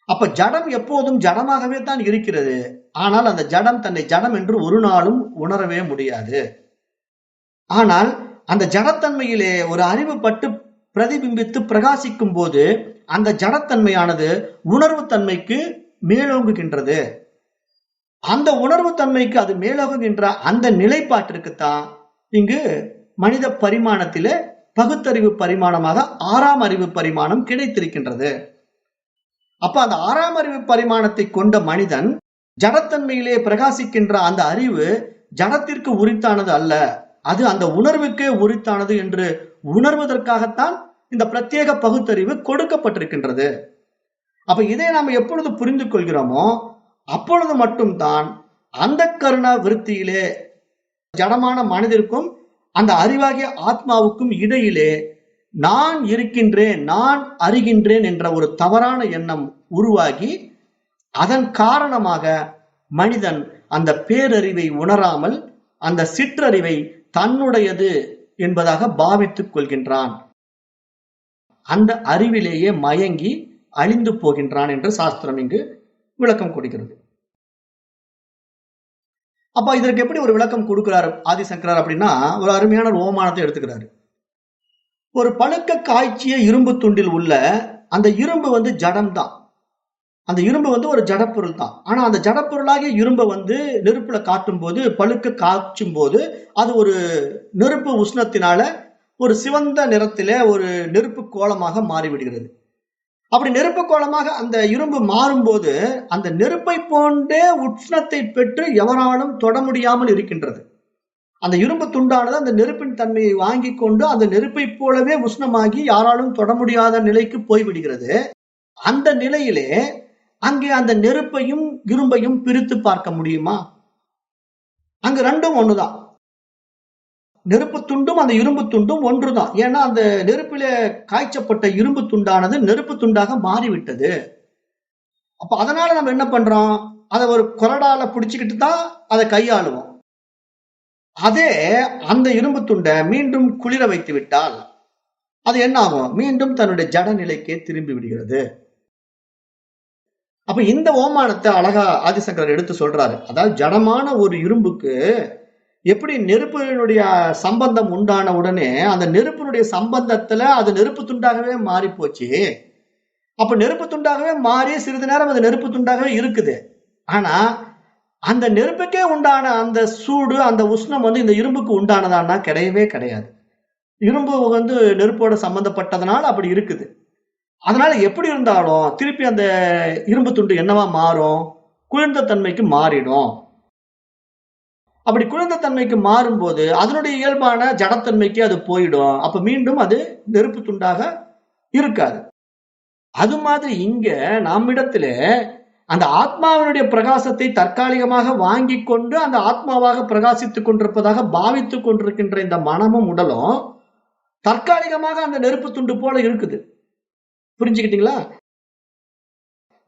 அப்ப ஜடம் எப்போதும் ஜடமாகவே தான் இருக்கிறது. ஆனால் அந்த ஜடம் தன்னை ஜடம் என்று ஒரு நாளும் உணரவே முடியாது. ஆனால் அந்த ஜடத்தன்மையிலே ஒரு அறிவு பட்டு பிரதிபிம்பித்து பிரகாசிக்கும் போது அந்த ஜடத்தன்மையானது உணர்வு தன்மைக்கு மேலோங்குகின்றது. அந்த உணர்வு தன்மைக்கு அது மேலோங்குகின்ற அந்த நிலைப்பாட்டிற்குத்தான் இங்கு மனித பரிமாணத்திலே பகுத்தறிவு பரிமாணமாக 6ஆம் அறிவு பரிமாணம் கிடைத்திருக்கின்றது. அப்ப அந்த 6ஆம் அறிவு பரிமாணத்தை கொண்ட மனிதன் ஜடத்தன்மையிலே பிரகாசிக்கின்ற அந்த அறிவு ஜடத்திற்கு உரித்தானது அல்ல, அது அந்த உணர்வுக்கே உரித்தானது என்று உணர்வதற்காகத்தான் இந்த பிரத்யேக பகுத்தறிவு கொடுக்கப்பட்டிருக்கின்றது. அப்ப இதை நாம் எப்பொழுது புரிந்து கொள்கிறோமோ அப்பொழுது மட்டும்தான் அந்த கருணா விருத்தியிலே ஜடமான மனிதருக்கும் அந்த அறிவாகிய ஆத்மாவுக்கும் இடையிலே நான் இருக்கின்றேன், நான் அறிகின்றேன் என்ற ஒரு தவறான எண்ணம் உருவாகி அதன் காரணமாக மனிதன் அந்த பேரறிவை உணராமல் அந்த சிற்றறிவை தன்னுடையது என்பதாக பாவித்துக் கொள்கின்றான். அந்த அறிவிலேயே மயங்கி அழிந்து போகின்றான் என்று சாஸ்திரம் இங்கு விளக்கம் கொடுக்கிறது. அப்ப இதற்கு எப்படி ஒரு விளக்கம் கொடுக்கிறார் ஆதிசங்கரர் அப்படின்னா, ஒரு அருமையான ஓமானத்தை எடுத்துக்கிறாரு. ஒரு பழுக்க காய்ச்சிய இரும்பு துண்டில் உள்ள அந்த இரும்பு ஜடம் தான். அந்த இரும்பு ஒரு ஜடப்பொருள் தான். ஆனா அந்த ஜடப்பொருளாகிய இரும்பை நெருப்புல காட்டும் போது, பழுக்க காய்ச்சும் போது அது ஒரு நெருப்பு உஷ்ணத்தினால ஒரு சிவந்த நிறத்திலே ஒரு நெருப்பு கோலமாக மாறிவிடுகிறது. அப்படி நெருப்பு கோலமாக அந்த இரும்பு மாறும்போது அந்த நெருப்பை போன்றே உஷ்ணத்தை பெற்று எவராலும் தொட முடியாமல் இருக்கின்றது. அந்த இரும்பு துண்டானது அந்த நெருப்பின் தன்மையை வாங்கி கொண்டு அந்த நெருப்பை போலவே உஷ்ணமாகி யாராலும் தொட முடியாத நிலைக்கு போய்விடுகிறது. அந்த நிலையிலே அங்கே அந்த நெருப்பையும் இரும்பையும் பிரித்து பார்க்க முடியுமா? அங்க ரெண்டும் ஒண்ணுதான். நெருப்பு துண்டும் அந்த இரும்பு துண்டும் ஒன்றுதான். ஏன்னா அந்த நெருப்பில காய்ச்சப்பட்ட இரும்பு துண்டானது நெருப்பு துண்டாக மாறிவிட்டது. அப்ப அதனால நம்ம என்ன பண்றோம், அதை ஒரு கொரடால பிடிச்சுக்கிட்டு தான் அதை கையாளுவோம். அதே அந்த இரும்பு துண்டை மீண்டும் குளிர வைத்து விட்டால் அது என்ன ஆகும், மீண்டும் தன்னுடைய ஜட நிலைக்கே திரும்பி விடுகிறது. அப்ப இந்த ஓமானத்தை அழகா ஆதிசங்கரர் எடுத்து சொல்றாரு. அதாவது ஜடமான ஒரு இரும்புக்கு எப்படி நெருப்பினுடைய சம்பந்தம் உண்டான உடனே அந்த நெருப்பினுடைய சம்பந்தத்துல அது நெருப்பு துண்டாகவே மாறி போச்சு. அப்ப நெருப்பு துண்டாகவே மாறி சிறிது நேரம் அது நெருப்பு துண்டாகவே இருக்குது. ஆனா அந்த நெருப்புக்கே உண்டான அந்த சூடு, அந்த உஷ்ணம் இந்த இரும்புக்கு உண்டானதான்னா கிடையவே கிடையாது. இரும்பு நெருப்போட சம்பந்தப்பட்டதுனால அப்படி இருக்குது. அதனால எப்படி இருந்தாலும் திருப்பி அந்த இரும்பு துண்டு என்னவா மாறும்? குளிர்ந்த தன்மைக்கு மாறிடும். அப்படி குளிர்ந்த தன்மைக்கு மாறும்போது அதனுடைய இயல்பான ஜடத்தன்மைக்கு அது போயிடும். அப்ப மீண்டும் அது நெருப்பு துண்டாக இருக்காது. அது மாதிரி இங்க நம்மிடத்துல அந்த ஆத்மாவினுடைய பிரகாசத்தை தற்காலிகமாக வாங்கி கொண்டு அந்த ஆத்மாவாக பிரகாசித்துக் கொண்டிருப்பதாக பாவித்துக் கொண்டிருக்கின்ற இந்த மனமும் உடலும் தற்காலிகமாக அந்த நெருப்பு துண்டு போல இருக்குது. புரிஞ்சுக்கிட்டீங்களா?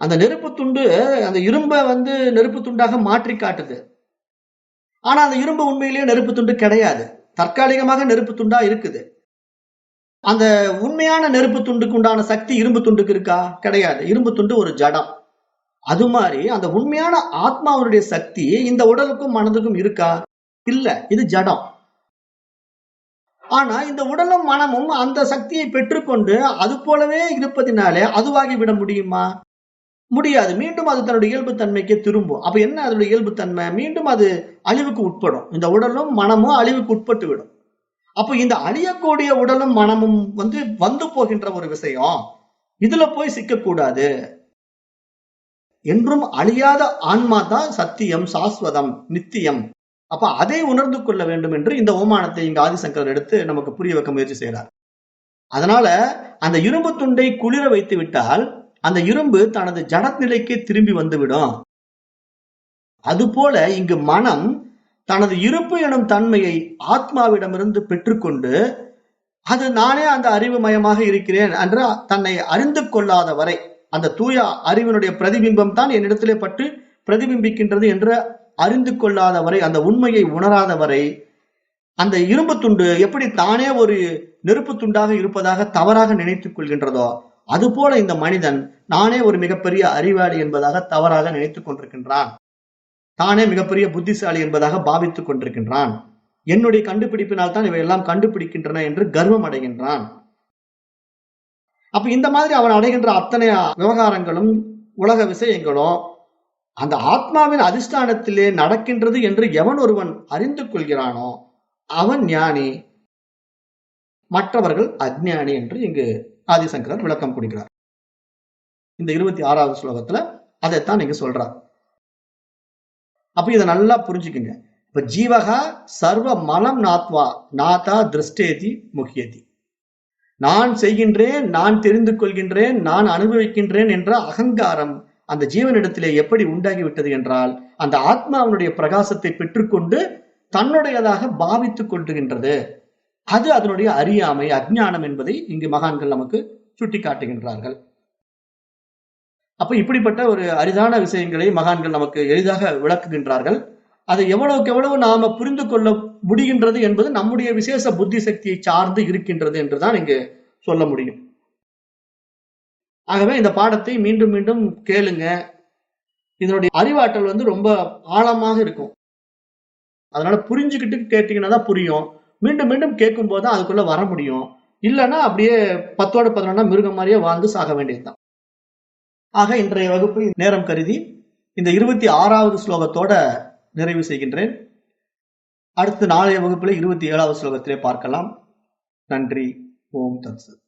அந்த நெருப்பு துண்டு அந்த இரும்பை நெருப்பு துண்டாக மாற்றி காட்டுது. ஆனா அந்த இரும்பு உண்மையிலேயே நெருப்பு துண்டு கிடையாது. தற்காலிகமாக நெருப்பு துண்டா இருக்குது. அந்த உண்மையான நெருப்பு துண்டுக்கு உண்டான சக்தி இரும்பு துண்டுக்கு இருக்கா? கிடையாது. இரும்பு துண்டு ஒரு ஜடம். அது மாதிரி அந்த உண்மையான ஆத்மாவுடைய சக்தி இந்த உடலுக்கும் மனதுக்கும் இருக்கா? இல்ல. இது ஜடம். ஆனா இந்த உடலும் மனமும் அந்த சக்தியை பெற்றுக்கொண்டு அது போலவே இருப்பதினாலே அதுவாகி விட முடியுமா? முடியாது. மீண்டும் அது தன்னுடைய இயல்பு தன்மைக்கு திரும்பும். அப்ப என்ன அதனுடைய இயல்பு தன்மை? மீண்டும் அது அழிவுக்கு உட்படும். இந்த உடலும் மனமும் அழிவுக்கு உட்பட்டு விடும். அப்ப இந்த அழியக்கூடிய உடலும் மனமும் வந்து போகின்ற ஒரு விஷயம். இதுல போய் சிக்கக்கூடாது. என்றும் அழியாத ஆன்மா தான் சத்தியம், சாஸ்வதம், நித்தியம். அப்ப அதை உணர்ந்து கொள்ள வேண்டும் என்று இந்த ஓமானத்தை இங்க ஆதிசங்கரர் எடுத்து நமக்கு புரிய வைக்க முயற்சி செய்கிறார். அதனால அந்த இரும்பு துண்டை குளிர வைத்து விட்டால் அந்த இரும்பு தனது ஜடநிலைக்கு திரும்பி வந்துவிடும். அதுபோல இங்கு மனம் தனது இருப்பு எனும் தன்மையை ஆத்மாவிடமிருந்து பெற்றுக்கொண்டு அது நானே அந்த அறிவு மயமாக இருக்கிறேன் என்று தன்னை அறிந்து கொள்ளாத வரை, அந்த தூய அறிவினுடைய பிரதிபிம்பம் தான் என்னிடத்திலே பட்டு பிரதிபிம்பிக்கின்றது என்று அறிந்து கொள்ளாத வரை, அந்த உண்மையை உணராத வரை, அந்த இரும்பு துண்டு எப்படி தானே ஒரு நெருப்பு துண்டாக இருப்பதாக தவறாக நினைத்துக் கொள்கின்றதோ அதுபோல இந்த மனிதன் நானே ஒரு மிகப்பெரிய அறிவாளி என்பதாக தவறாக நினைத்துக் கொண்டிருக்கின்றான். தானே மிகப்பெரிய புத்திசாலி என்பதாக பாவித்துக் கொண்டிருக்கின்றான். என்னுடைய கண்டுபிடிப்பினால் தான் இவையெல்லாம் கண்டுபிடிக்கின்றன என்று கர்வம் அடைகின்றான். அப்ப இந்த மாதிரி அவன் அடைகின்ற அத்தனை விவகாரங்களும் உலக விஷயங்களும் அந்த ஆத்மாவின் அதிஷ்டானத்திலே நடக்கின்றது என்று எவன் ஒருவன் அறிந்து கொள்கிறானோ அவன் ஞானி, மற்றவர்கள் அஞ்ஞானி என்று இங்கு ஆதிசங்கரர் விளக்கம் கொடுக்கிறார். இந்த 26வது ஸ்லோகத்துல அதைத்தான் நீங்க சொல்றார். அப்ப இதை நல்லா புரிஞ்சுக்குங்க. இப்ப ஜீவகா சர்வ மலம் நாத்வா நாதா திருஷ்டேதி முக்கியதி. நான் செய்கின்றேன், நான் தெரிந்து கொள்கின்றேன், நான் அனுபவிக்கின்றேன் என்ற அகங்காரம் அந்த ஜீவனிடத்திலே எப்படி உண்டாகிவிட்டது என்றால் அந்த ஆத்மாவினுடைய பிரகாசத்தை பெற்றுக்கொண்டு தன்னுடையதாக பாவித்துக் கொள்கின்றது. அது அதனுடைய அறியாமை, அஞ்ஞானம் என்பதை இங்கு மகான்கள் நமக்கு சுட்டி காட்டுகின்றார்கள். அப்ப இப்படிப்பட்ட ஒரு அரிதான விஷயங்களை மகான்கள் நமக்கு எளிதாக விளக்குகின்றார்கள். அதை எவ்வளவுக்கு எவ்வளவு நாம புரிந்து கொள்ள முடிகின்றது என்பது நம்முடைய விசேஷ புத்தி சக்தியை சார்ந்து இருக்கின்றது என்றுதான் இங்கு சொல்ல முடியும். ஆகவே இந்த பாடத்தை மீண்டும் மீண்டும் கேளுங்க. இதனுடைய அறிவாற்றல் ரொம்ப ஆழமாக இருக்கும். அதனால புரிஞ்சுக்கிட்டு கேட்டீங்கன்னா தான் புரியும். மீண்டும் மீண்டும் கேட்கும் போதுதான் அதுக்குள்ள வர முடியும். இல்லைன்னா அப்படியே 10ஓட 11 மிருகம் மாதிரியே வாழ்ந்து சாக வேண்டியதுதான். ஆக இன்றைய வகுப்பு நேரம் கருதி இந்த 26வது ஸ்லோகத்தோட நிறைவு செய்கின்றேன். அடுத்து நாளைய வகுப்பில் 27வது ஸ்லோகத்திலே பார்க்கலாம். நன்றி. ஓம் தத்சத்.